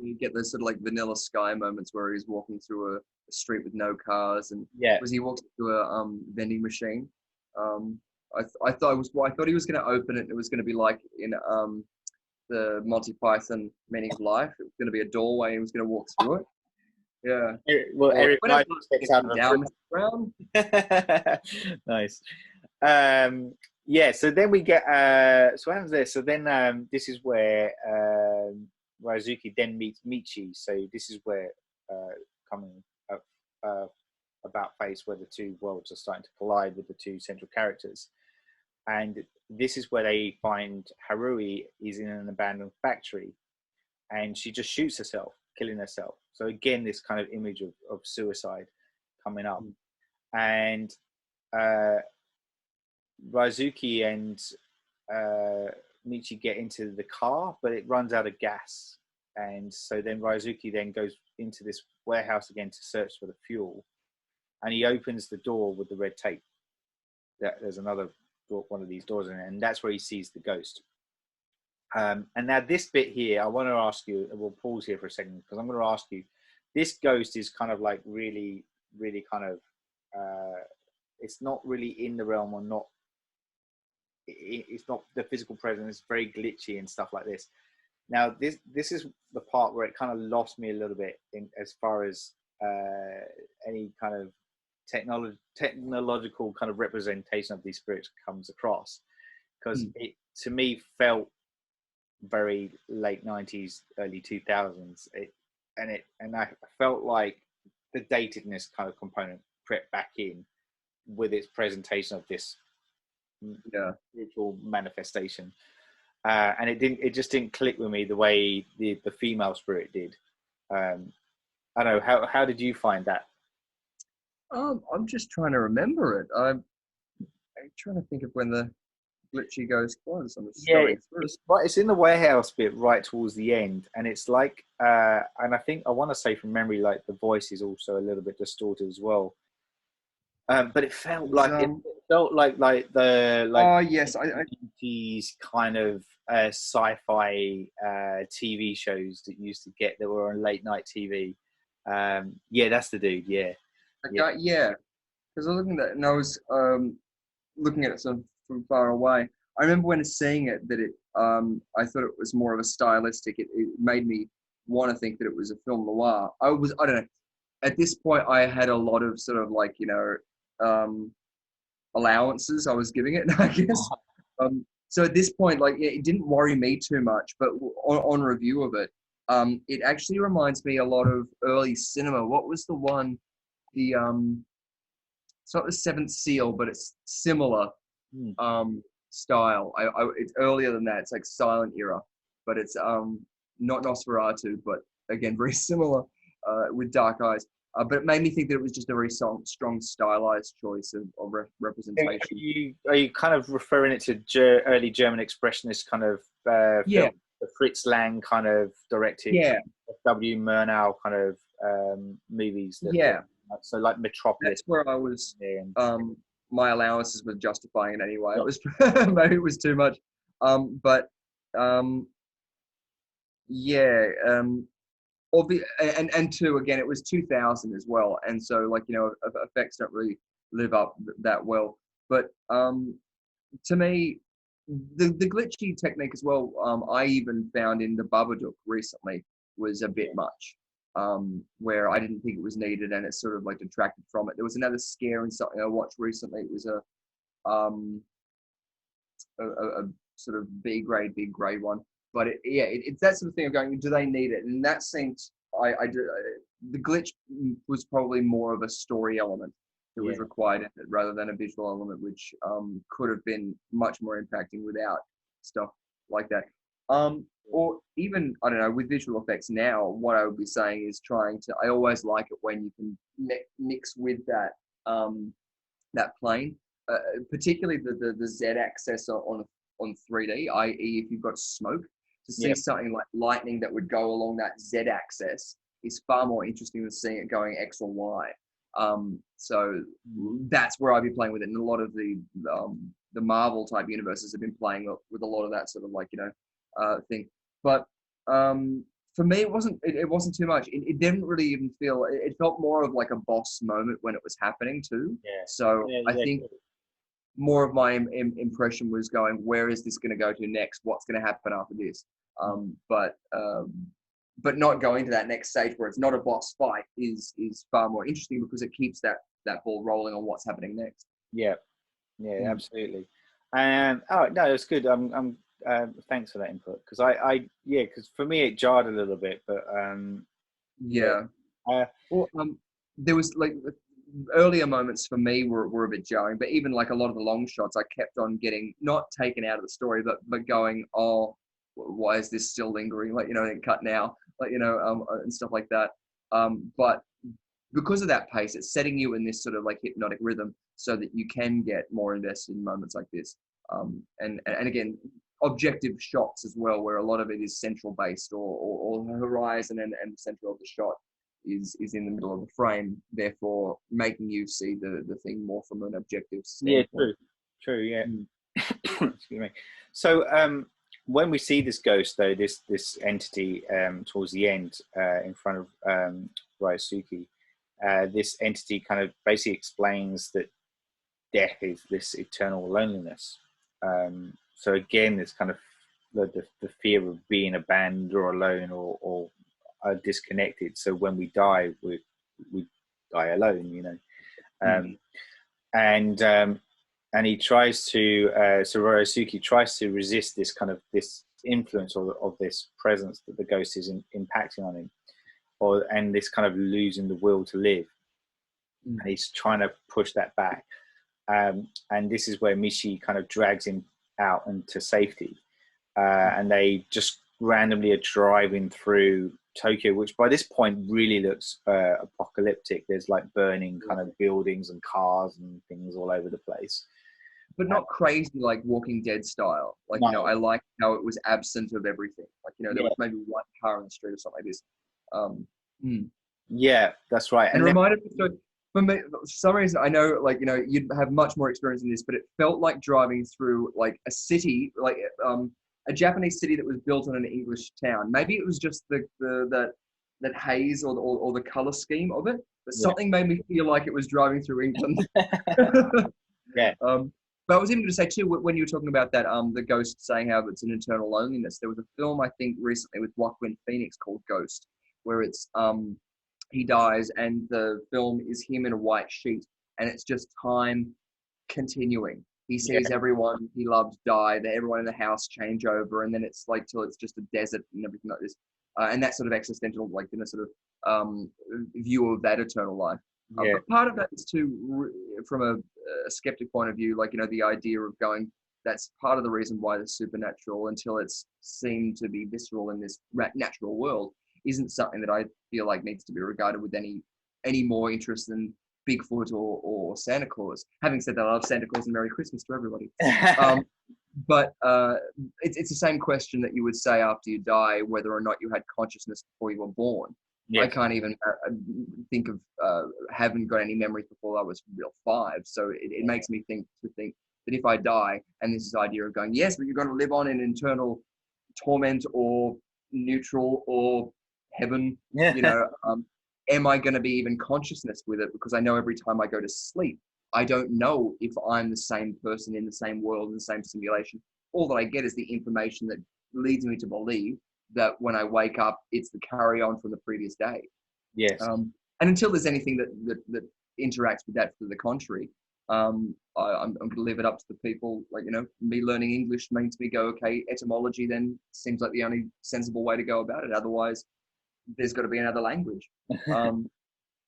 S2: you get those sort of like Vanilla Sky moments where he's walking through a street with no cars, and was he walking through a vending machine? I thought he was going to open it and it was going to be like in the Monty Python Meaning of Life. It was going to be a doorway and he was going to walk through it. Yeah.
S1: Well, Eric Knight gets out of
S2: down, Mr. Brown.
S1: Nice. Yeah, so then we get so what happens there? So then this is where Ryosuke then meets Michi. So this is where coming up about face where the two worlds are starting to collide with the two central characters. And this is where they find Harui is in an abandoned factory, and she just shoots herself, killing herself. So again, this kind of image of suicide coming up. And Ryosuke and Michi get into the car, but it runs out of gas. And so then Ryosuke then goes into this warehouse again to search for the fuel. And he opens the door with the red tape. There's another door, one of these doors in it, and that's where he sees the ghost. And now this bit here, I want to ask you, we'll pause here for a second, because I'm going to ask you, this ghost is kind of like really, really kind of, it's not really in the realm, or not, it's not the physical presence, it's very glitchy and stuff like this. Now, this is the part where it kind of lost me a little bit in as far as any kind of technological kind of representation of these spirits comes across, because it to me felt very late 90s, early 2000s. And I felt like the datedness kind of component crept back in with its presentation of this spiritual manifestation. And it just didn't click with me the way the female spirit did. I don't know, how did you find that?
S2: I'm just trying to remember it. I'm trying to think of when the glitchy ghost was. I'm just
S1: it's in the warehouse bit right towards the end, and it's like, and I think I want to say from memory, like the voice is also a little bit distorted as well. But it felt like
S2: oh yes, I
S1: kind of sci-fi TV shows that used to get that were on late night TV. Yeah, that's the dude. Yeah.
S2: Yeah, because I was looking at that, and I was looking at it sort of from far away. I remember when seeing it that it, I thought it was more of a stylistic. It made me want to think that it was a film noir. I don't know. At this point, I had a lot of sort of like, allowances I was giving it, I guess. So at this point, like, it didn't worry me too much. But on review of it, it actually reminds me a lot of early cinema. What was the one? It's not the Seventh Seal, but it's similar style. It's earlier than that. It's like silent era, but it's not Nosferatu, but again very similar with dark eyes. But it made me think that it was just a very strong stylized choice of representation.
S1: Are you kind of referring it to early German expressionist kind of film, the Fritz Lang kind of directed,
S2: Yeah,
S1: W. Murnau kind of movies.
S2: yeah.
S1: So like Metropolis.
S2: That's where I was.
S1: And,
S2: My allowances were justifying it anyway. It was maybe it was too much. But yeah. And two, again, it was 2000 as well, and so like effects don't really live up that well. But to me, the glitchy technique as well, I even found in the Babadook recently was a bit much, where I didn't think it was needed, and it sort of like detracted from it. There was another scare in something I watched recently. It was a sort of B grade, big grade one. But it's that sort of thing of going, do they need it? And in that sense, the glitch was probably more of a story element that was required in it rather than a visual element, which could have been much more impacting without stuff like that. Or even, I don't know, with visual effects now, what I would be saying is I always like it when you can mix with that that plane, particularly the Z-axis on 3D, i.e. if you've got smoke, to see something like lightning that would go along that Z-axis is far more interesting than seeing it going X or Y. So that's where I'd be playing with it. And a lot of the Marvel type universes have been playing with a lot of that sort of like, thing. But for me, it wasn't too much. It didn't really even feel, it felt more of like a boss moment when it was happening too.
S1: Yeah.
S2: So I think more of my impression was going, where is this going to go to next? What's going to happen after this? But not going to that next stage where it's not a boss fight is far more interesting because it keeps that ball rolling on what's happening next.
S1: Yeah, absolutely. And no, it's good. Thanks for that input, because because for me it jarred a little bit, but
S2: there was like earlier moments for me were a bit jarring, but even like a lot of the long shots, I kept on getting not taken out of the story, but going, oh, why is this still lingering? Like, and cut now, like, and stuff like that. But because of that pace, it's setting you in this sort of like hypnotic rhythm so that you can get more invested in moments like this. And again, objective shots as well, where a lot of it is central based or horizon and the center of the shot is in the middle of the frame, therefore making you see the thing more from an objective standpoint.
S1: Yeah, true, yeah. Excuse me. So when we see this ghost, though, this entity towards the end in front of Ryosuke, this entity kind of basically explains that death is this eternal loneliness. So again, this kind of the fear of being abandoned or alone or disconnected. So when we die, we die alone, and he tries to so Ryosuke tries to resist this kind of this influence of this presence that the ghost is impacting on him, and this kind of losing the will to live. And he's trying to push that back, and this is where Mishi kind of drags him out into safety, and they just randomly are driving through Tokyo, which by this point really looks apocalyptic. There's like burning kind of buildings and cars and things all over the place,
S2: but not crazy like Walking Dead style. Like, no. I like how it was absent of everything. Like, there was maybe one car in the street or something like this.
S1: Yeah, that's right.
S2: And reminded me, so for me, for some reason, I know, like, you'd have much more experience in this, but it felt like driving through like a city, like a Japanese city that was built on an English town. Maybe it was just that haze or the color scheme of it, but something made me feel like it was driving through England.
S1: Yeah.
S2: But I was even going to say too, when you were talking about that, the ghost saying how it's an eternal loneliness. There was a film I think recently with Joaquin Phoenix called Ghost, where it's he dies and the film is him in a white sheet, and it's just time continuing. He sees everyone he loves die, that everyone in the house change over, and then it's like till it's just a desert and everything like this. And that sort of existential, like in a sort of view of that eternal life. But part of that is too, from a skeptic point of view, like, the idea of going, that's part of the reason why the supernatural, until it's seen to be visceral in this natural world, isn't something that I feel like needs to be regarded with any more interest than Bigfoot or Santa Claus. Having said that, I love Santa Claus and Merry Christmas to everybody. but it's the same question that you would say after you die, whether or not you had consciousness before you were born. I
S1: Yes.
S2: can't even think of haven't got any memories before I was real 5. So it makes me think that if I die, and this is the idea of going, yes, but you're going to live on in internal torment or neutral or heaven,
S1: Yeah.
S2: am I going to be even consciousness with it? Because I know every time I go to sleep, I don't know if I'm the same person in the same world, in the same simulation. All that I get is the information that leads me to believe that when I wake up, it's the carry on from the previous day.
S1: Yes.
S2: And until there's anything that interacts with that to the contrary, I'm going to leave it up to the people. Like, me learning English makes me go, okay, etymology then seems like the only sensible way to go about it. Otherwise, there's got to be another language.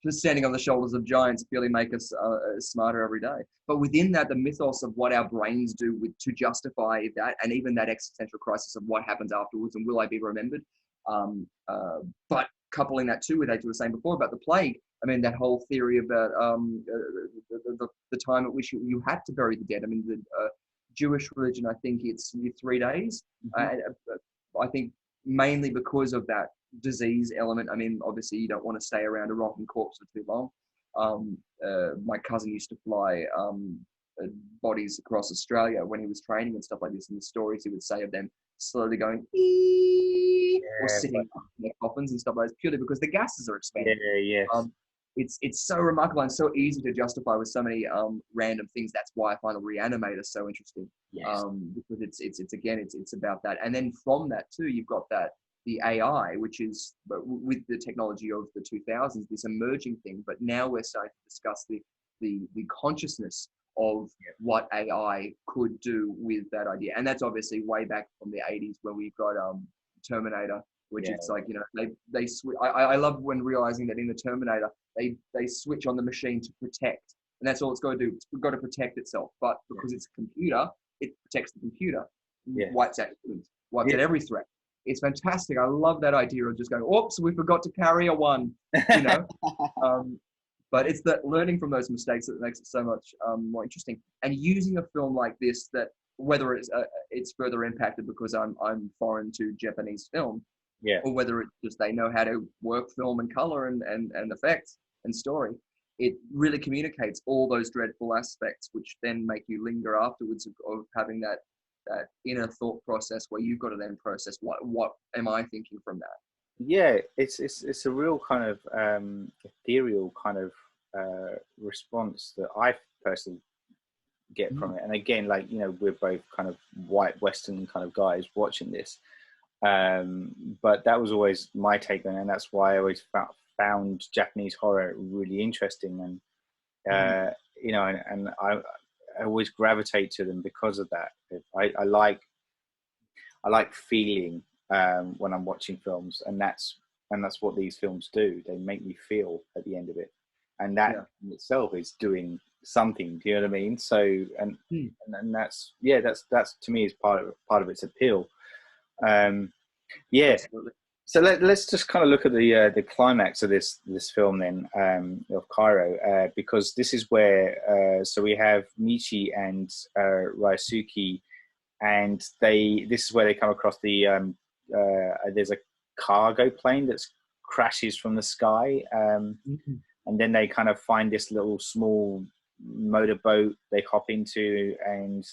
S2: Just standing on the shoulders of giants purely make us smarter every day. But within that, the mythos of what our brains do to justify that, and even that existential crisis of what happens afterwards and will I be remembered? But coupling that too with, as you were saying before, about the plague, I mean, that whole theory about the time at which you had to bury the dead. I mean, the Jewish religion, I think it's 3 days. I think mainly because of that disease element. I mean, obviously you don't want to stay around a rotten corpse for too long. My cousin used to fly bodies across Australia when he was training and stuff like this, and the stories he would say of them slowly going or sitting up in their coffins and stuff like that, purely because the gases are expanding.
S1: Yes.
S2: It's so remarkable and so easy to justify with so many random things. That's why I find the Reanimator so interesting.
S1: Yes.
S2: Because it's about that, and then from that too, you've got the AI, which is with the technology of the 2000s, this emerging thing. But now we're starting to discuss the consciousness of what AI could do with that idea, and that's obviously way back from the 80s when we've got Terminator, which it's like, they switch. I love when realizing that in the Terminator they switch on the machine to protect, and that's all it's got to do. It's got to protect itself, but because it's a computer, it protects the computer, wipes out out every threat. It's fantastic. I love that idea of just going, oops, we forgot to carry a one, but it's that learning from those mistakes that makes it so much more interesting. And using a film like this, that whether it's further impacted because I'm foreign to Japanese film, or whether it's just they know how to work film and color and effects and story, it really communicates all those dreadful aspects, which then make you linger afterwards of having that inner thought process where you've got to then process what am I thinking from that.
S1: It's a real kind of ethereal kind of response that I personally get from it. And again, like, we're both kind of white Western kind of guys watching this, but that was always my take on it, and that's why I always found Japanese horror really interesting, and and I always gravitate to them because of that. I like feeling when I'm watching films, and that's what these films do. They make me feel at the end of it, and that in itself is doing something. Do you know what I mean? So and that's to me is part of its appeal.
S2: Absolutely.
S1: So let's just kind of look at the climax of this film then, of Kairo, because this is where so we have Michi and Ryosuke, and this is where they come across there's a cargo plane that crashes from the sky, and then they kind of find this little small motorboat they hop into, and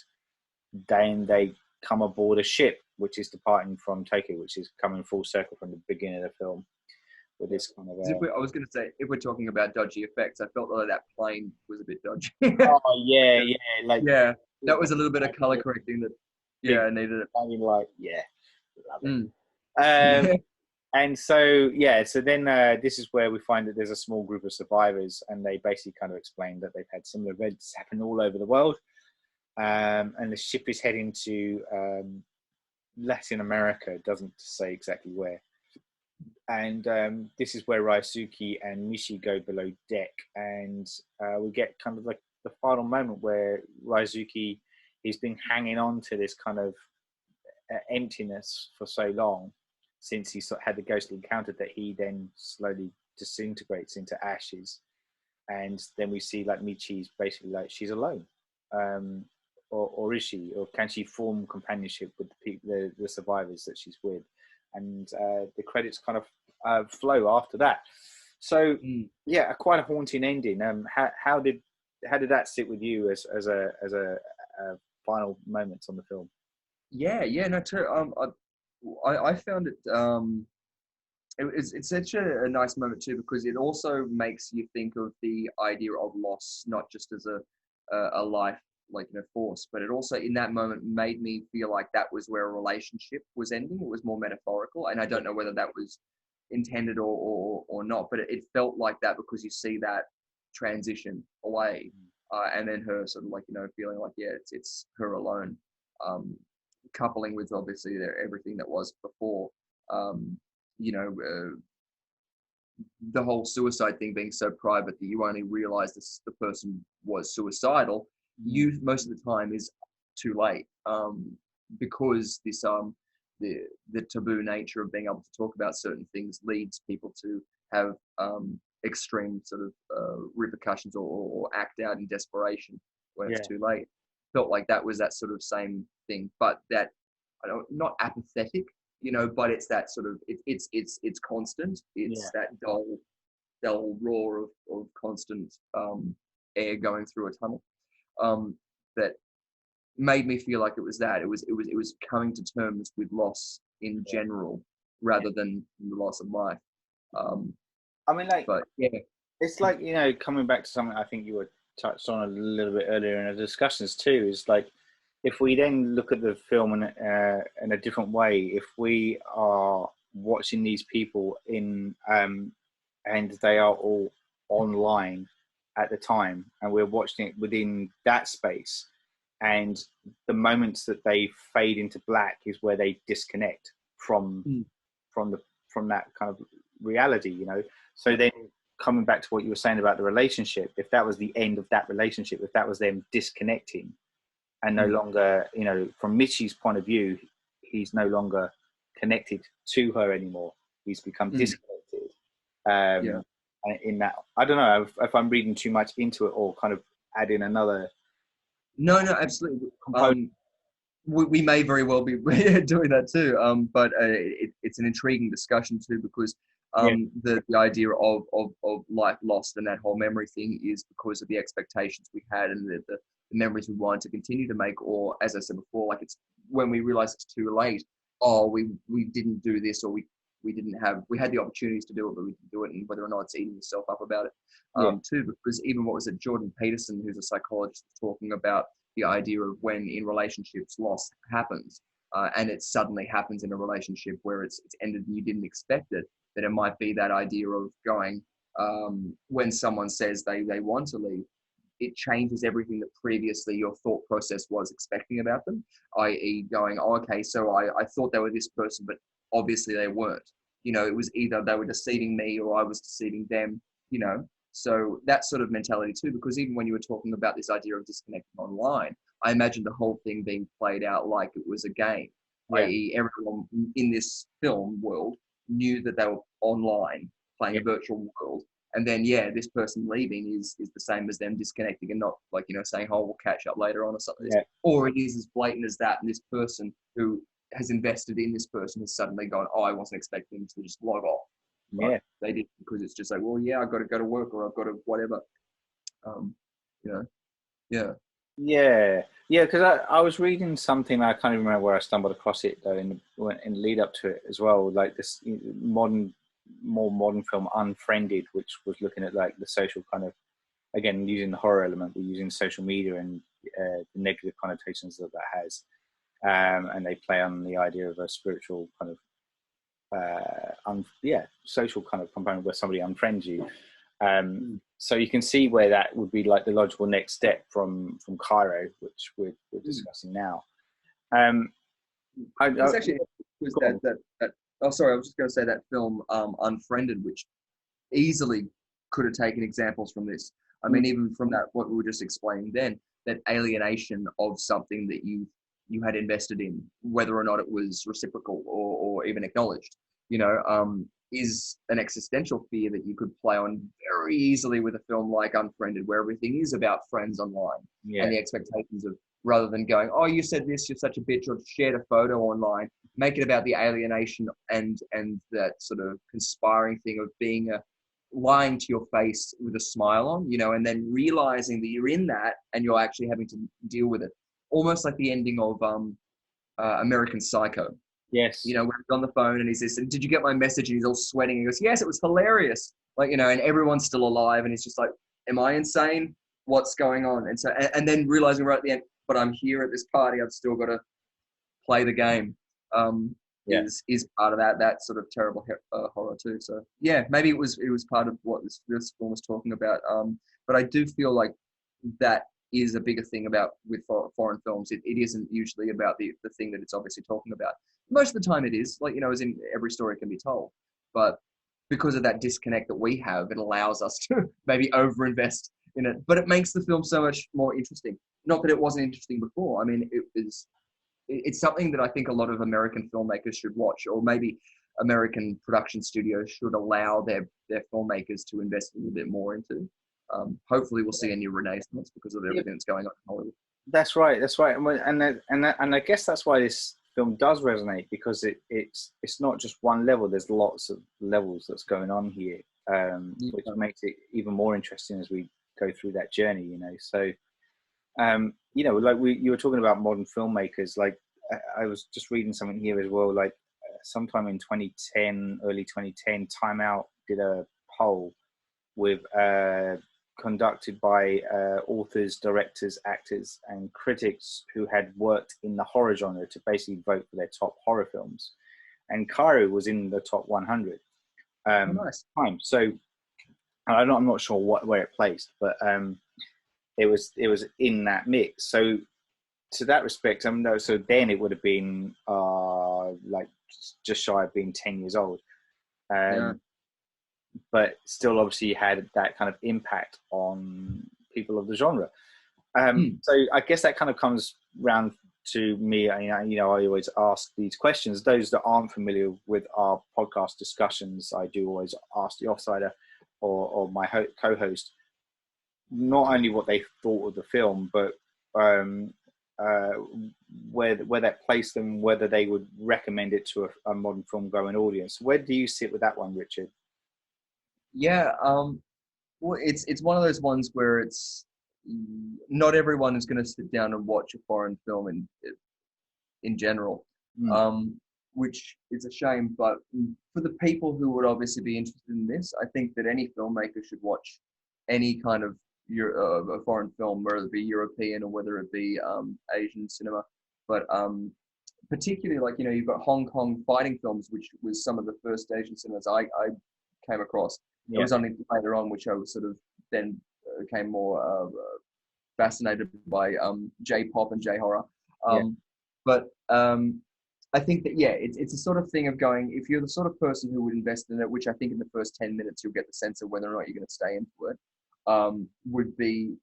S1: then they come aboard a ship which is departing from Tokyo, which is coming full circle from the beginning of the film with this kind of.
S2: I was going to say, if we're talking about dodgy effects, I felt like that plane was a bit dodgy.
S1: Oh yeah,
S2: that was a little bit of color correcting that. I needed it.
S1: I mean, like, love it. And so then this is where we find that there's a small group of survivors, and they basically kind of explain that they've had similar events happen all over the world, and the ship is heading to Latin America. It doesn't say exactly where. And this is where Ryosuke and Michi go below deck, and we get kind of like the final moment where Ryosuke, he's been hanging on to this kind of emptiness for so long since he had the ghostly encounter, that he then slowly disintegrates into ashes. And then we see like Michi's basically like she's alone, or is she, or can she form companionship with the people, the survivors that she's with? And the credits kind of flow after that. So yeah, quite a haunting ending. How did that sit with you as a final moments on the film?
S2: Yeah, no, too. I found it. It's such a nice moment too, because it also makes you think of the idea of loss, not just as a life, like, force, but it also in that moment made me feel like that was where a relationship was ending. It was more metaphorical, and I don't know whether that was intended or not, but it felt like that because you see that transition away, and then her sort of like, feeling like, yeah, it's her alone, coupling with obviously everything that was before. You know, the whole suicide thing being so private that you only realize the person was suicidal, you most of the time is too late, because this the taboo nature of being able to talk about certain things leads people to have extreme sort of repercussions, or act out in desperation when it's too late. Felt like that was that sort of same thing, but that, I don't, not apathetic, but it's that sort of it's constant. It's that dull roar of constant air going through a tunnel, that made me feel like it was that. It was coming to terms with loss in general rather than the loss of life.
S1: I mean, like,
S2: but yeah,
S1: it's like, coming back to something I think you were touched on a little bit earlier in the discussions too, is like, if we then look at the film in a different way, if we are watching these people and they are all online at the time, and we're watching it within that space, and the moments that they fade into black is where they disconnect from that kind of reality, So then, coming back to what you were saying about the relationship, if that was the end of that relationship, if that was them disconnecting and no longer, from Mitchie's point of view, he's no longer connected to her anymore. He's become disconnected. In that, I don't know if I'm reading too much into it, or kind of adding another.
S2: No, absolutely. We may very well be doing that too. But it's an intriguing discussion too, because the idea of life lost and that whole memory thing is because of the expectations we had, and the memories we wanted to continue to make, or as I said before, like, it's when we realize it's too late. Oh, we didn't do this, or we had the opportunities to do it, but we didn't do it, and whether or not it's eating yourself up about it, too. Because even what was it, Jordan Peterson, who's a psychologist, was talking about the idea of when in relationships loss happens, and it suddenly happens in a relationship where it's ended and you didn't expect it, that it might be that idea of going, when someone says they want to leave, it changes everything that previously your thought process was expecting about them, i.e. going, oh, okay, so I thought they were this person, but obviously they weren't. It was either they were deceiving me or I was deceiving them, So that sort of mentality too, because even when you were talking about this idea of disconnecting online, I imagine the whole thing being played out like it was a game, i.e. everyone in this film world knew that they were online playing a virtual world. And then, this person leaving is the same as them disconnecting, and not like, saying, oh, we'll catch up later on or something. Yeah. Or it is as blatant as that. And this person who has invested in this person has suddenly gone, oh, I wasn't expecting them to just log off. But they did, because it's just like, well, I've got to go to work, or I've got to whatever.
S1: Because I was reading something, I can't even remember where I stumbled across it though, in lead up to it as well, like this more modern film Unfriended, which was looking at like the social kind of, again, using the horror element, but using social media and the negative connotations that has, and they play on the idea of a spiritual kind of social kind of component where somebody unfriends you. So you can see where that would be like the logical next step from Kairo, which we're discussing now.
S2: It's actually that. Oh, sorry, I was just going to say that film Unfriended, which easily could have taken examples from this. I mean, even from that, what we were just explaining then, that alienation of something that you had invested in, whether or not it was reciprocal or even acknowledged, is an existential fear that you could play on very easily with a film like Unfriended, where everything is about friends online and the expectations of rather than going, oh, you said this, you're such a bitch, or shared a photo online. Make it about the alienation and that sort of conspiring thing of being lying to your face with a smile on, and then realizing that you're in that and you're actually having to deal with it. Almost like the ending of American Psycho.
S1: Yes.
S2: Where he's on the phone and he says, did you get my message? And he's all sweating. He goes, yes, it was hilarious. Like, and everyone's still alive. And he's just like, am I insane? What's going on? And so, and then realizing right at the end, but I'm here at this party. I've still got to play the game. Is part of that sort of terrible horror too. So yeah, maybe it was part of what this film was talking about. But I do feel like that is a bigger thing about with foreign films. It isn't usually about the thing that it's obviously talking about. Most of the time it is, like, as in every story can be told. But because of that disconnect that we have, it allows us to maybe overinvest in it. But it makes the film so much more interesting. Not that it wasn't interesting before. I mean, it's something that I think a lot of American filmmakers should watch, or maybe American production studios should allow their filmmakers to invest a little bit more into. Hopefully we'll see a new renaissance because of everything that's going on in Hollywood.
S1: That's right. And I guess that's why this film does resonate, because it's not just one level. There's lots of levels that's going on here, which makes it even more interesting as we go through that journey. So like you were talking about modern filmmakers. Like I was just reading something here as well. Like sometime in 2010, early 2010, Time Out did a poll with conducted by authors, directors, actors, and critics who had worked in the horror genre to basically vote for their top horror films. And Kairo was in the top 100.
S2: Nice.
S1: Time. So I'm not sure where it placed, but it was in that mix. So to that respect, so then it would have been like just shy of being 10 years old. But still obviously had that kind of impact on people of the genre. So I guess that kind of comes round to me. I always ask these questions. Those that aren't familiar with our podcast discussions, I do always ask the offsider or my co-host, not only what they thought of the film, but where that placed them, whether they would recommend it to a modern film-going audience. Where do you sit with that one, Richard?
S2: Yeah, well, it's one of those ones where it's not everyone is going to sit down and watch a foreign film in general, which is a shame. But for the people who would obviously be interested in this, I think that any filmmaker should watch any kind of a foreign film, whether it be European or whether it be Asian cinema. But particularly, like, you've got Hong Kong fighting films, which was some of the first Asian cinemas I came across. It was only later on which I was sort of then became more fascinated by J-pop and J-horror. But I think that, it's a sort of thing of going, if you're the sort of person who would invest in it, which I think in the first 10 minutes you'll get the sense of whether or not you're going to stay into it, would be,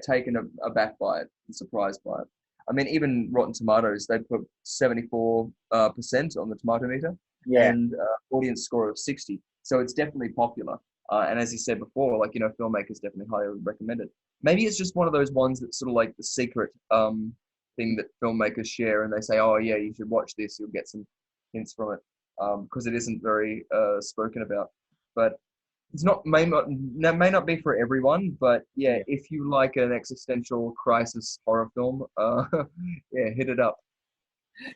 S2: taken aback by it and surprised by it. I mean, even Rotten Tomatoes, they put 74% on the tomato meter and audience score of 60. So it's definitely popular. And as you said before, like, filmmakers definitely highly recommend it. Maybe it's just one of those ones that's sort of like the secret thing that filmmakers share, and they say, oh yeah, you should watch this, you'll get some hints from it, because it isn't very spoken about. But it's may not be for everyone, but if you like an existential crisis horror film, hit it up.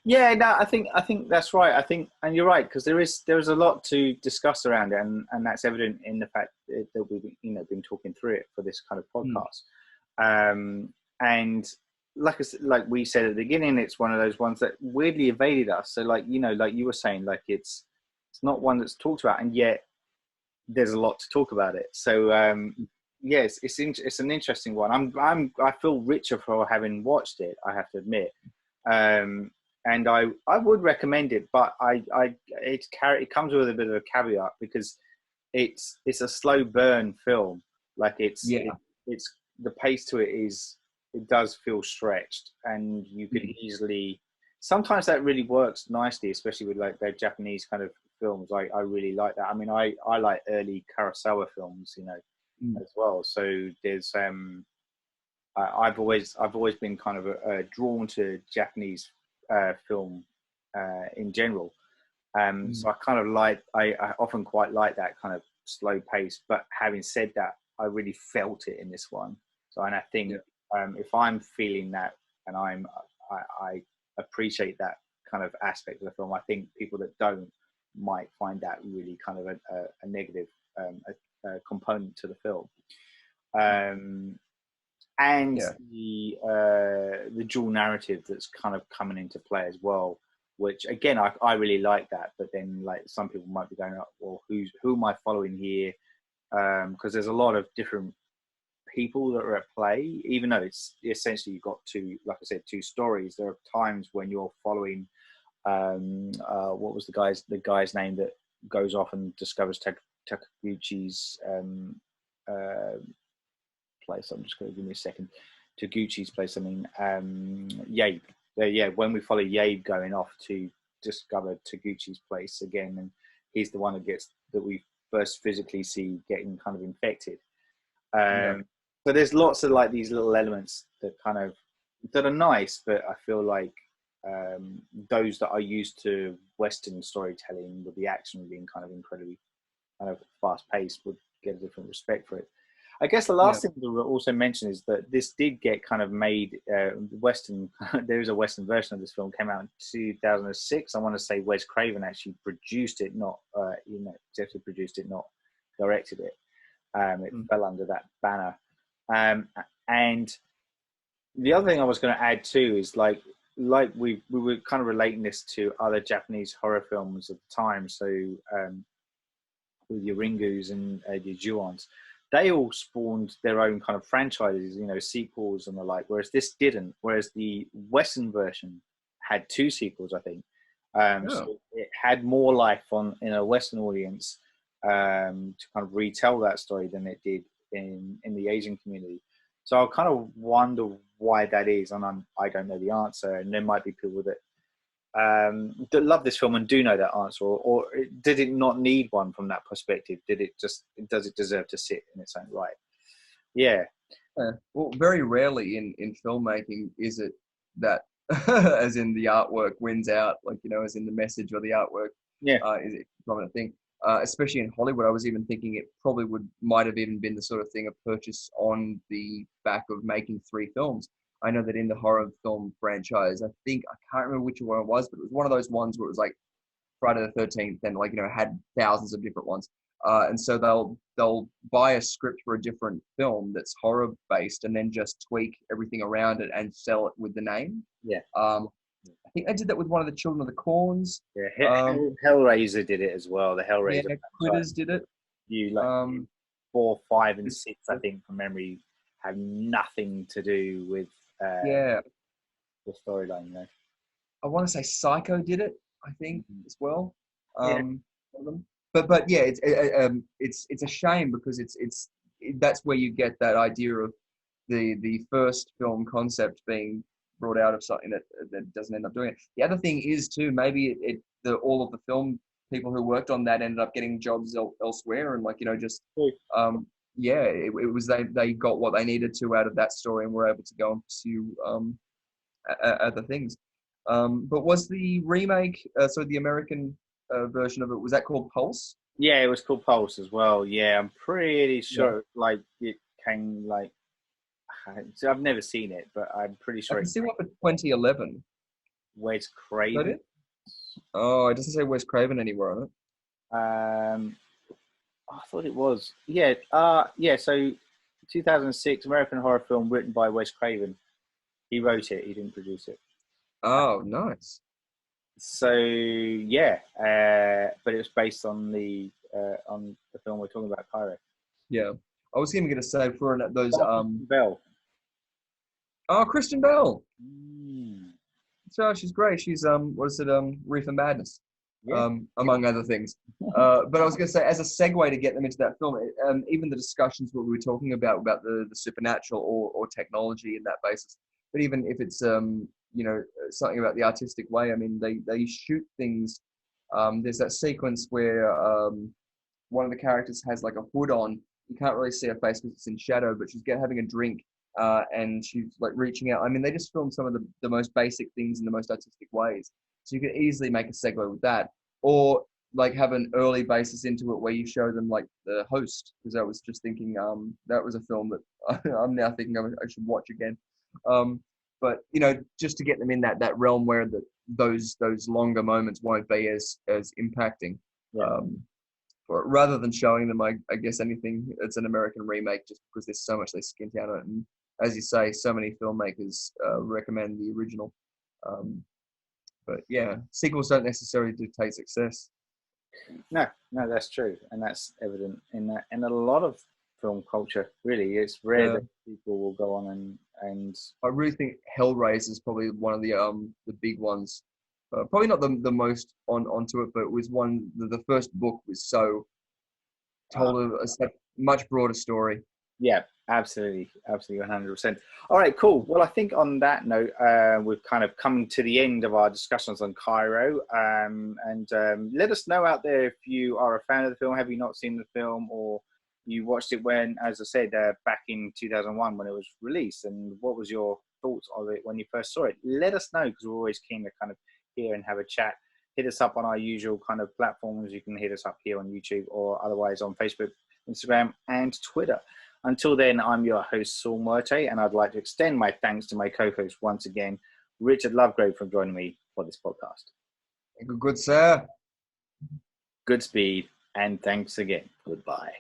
S1: Yeah, no, I think that's right. I think, and you're right, because there is a lot to discuss around it, and that's evident in the fact that we've been talking through it for this kind of podcast. And like we said at the beginning, it's one of those ones that weirdly evaded us. So like you were saying, like it's not one that's talked about, and yet there's a lot to talk about it. So yes, it's an interesting one. I feel richer for having watched it, I have to admit. And I would recommend it, but it comes with a bit of a caveat, because it's a slow burn film. Like it's the pace to it does feel stretched, and you could easily, sometimes that really works nicely, especially with like their Japanese kind of films. I really like that. I mean, I like early Kurosawa films, as well. So there's I've always been kind of drawn to Japanese film in general. So I kind of I often quite like that kind of slow pace. But having said that, I really felt it in this one. So, and I think if I'm feeling that, and I appreciate that kind of aspect of the film, I think people that don't might find that really kind of a negative component to the film. And the dual narrative that's kind of coming into play as well, which again I really like that. But then like some people might be going, well, who am I following here? Because there's a lot of different people that are at play, even though it's essentially you've got two, like I said, two stories. There are times when you're following what was the guy's name that goes off and discovers Takeguchi's place. I'm just going to give me a second. Taguchi's place. I mean, Yabe. When we follow Yabe going off to discover Taguchi's place again, and he's the one that we first physically see getting kind of infected. So there's lots of like these little elements that are nice, but I feel like those that are used to Western storytelling with the action being kind of incredibly kind of fast paced would get a different respect for it. I guess the last thing to also mention is that this did get kind of made Western. There is a Western version of this film, came out in 2006. I want to say Wes Craven actually produced it, not definitely produced it, not directed it. It fell under that banner. And the other thing I was going to add too is like we were kind of relating this to other Japanese horror films of the time. So with your Ringus and your Ju-ons, they all spawned their own kind of franchises, sequels and the like, whereas this didn't. Whereas the Western version had 2 sequels, I think. So it had more life in a Western audience to kind of retell that story than it did in the Asian community. So I kind of wonder why that is, and I don't know the answer. And there might be people that love this film and do know that answer, or did it not need one from that perspective? Does it deserve to sit in its own right?
S2: Well, very rarely in filmmaking is it that as in the artwork wins out, like as in the message or the artwork is a prominent thing, especially in Hollywood. I was even thinking it probably might have even been the sort of thing of purchase on the back of making 3 films. I know that in the horror film franchise, I can't remember which one it was, but it was one of those ones where it was like Friday the 13th and had thousands of different ones. And so they'll buy a script for a different film that's horror based and then just tweak everything around it and sell it with the name. I think they did that with one of the Children of the Corns.
S1: Hellraiser did it as well. The Hellraiser
S2: Critters did it.
S1: 4, 5, and 6, I think, from memory, have nothing to do with the storyline.
S2: I want to say Psycho did it, I think, as well. But yeah, it's a shame because that's where you get that idea of the first film concept being brought out of something that doesn't end up doing it. The other thing is too, maybe all of the film people who worked on that ended up getting jobs elsewhere, and it was they got what they needed to out of that story and were able to go and pursue other things. But was the remake, the American version of it, was that called Pulse?
S1: Yeah, it was called Pulse as well. Yeah, I'm pretty sure it came so I've never seen it, but I'm pretty sure.
S2: I can see one for 2011.
S1: Wes Craven.
S2: Is that it? Oh, it doesn't say Wes Craven anywhere on it.
S1: I thought it was. Yeah. So 2006 American horror film written by Wes Craven. He wrote it. He didn't produce it.
S2: Oh, nice.
S1: So but it was based on the film we're talking about, Kairo.
S2: Yeah, I was even going to say for those
S1: Bell.
S2: Oh, Kristen Bell. So she's great. She's Reefer Madness, among other things. But I was going to say, as a segue to get them into that film, even the discussions what we were talking about the supernatural or technology in that basis. But even if it's something about the artistic way, I mean, they shoot things. There's that sequence where one of the characters has like a hood on. You can't really see her face because it's in shadow, but she's having a drink. and she's like reaching out. I mean, they just filmed some of the most basic things in the most artistic ways. So you could easily make a segue with that, or like have an early basis into it where you show them like the host. Because I was just thinking, that was a film that I'm now thinking I should watch again. But you know, just to get them in that realm where those longer moments won't be as impacting.
S1: Yeah.
S2: Rather than showing them, I guess anything it's an American remake, just because there's so much they skint out on it, and as you say, so many filmmakers recommend the original. But yeah, sequels don't necessarily dictate success.
S1: No, that's true, and that's evident in a lot of film culture. Really, it's rare that people will go on and.
S2: I really think Hellraiser is probably one of the big ones. Probably not the most onto it, but it was one. The first book was so told a much broader story.
S1: Yeah, absolutely, 100%. All right, cool. Well, I think on that note, we've kind of come to the end of our discussions on Kairo. And let us know out there if you are a fan of the film. Have you not seen the film, or you watched it when, as I said, back in 2001 when it was released? And what was your thoughts of it when you first saw it? Let us know, because we're always keen to kind of hear and have a chat. Hit us up on our usual kind of platforms. You can hit us up here on YouTube, or otherwise on Facebook, Instagram, and Twitter. Until then, I'm your host, Saul Muerte, and I'd like to extend my thanks to my co-host once again, Richard Lovegrove, for joining me for this podcast.
S2: Good, sir.
S1: Godspeed, and thanks again. Goodbye.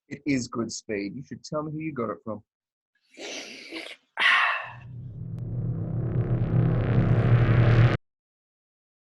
S2: It is good speed. You should tell me who you got it from.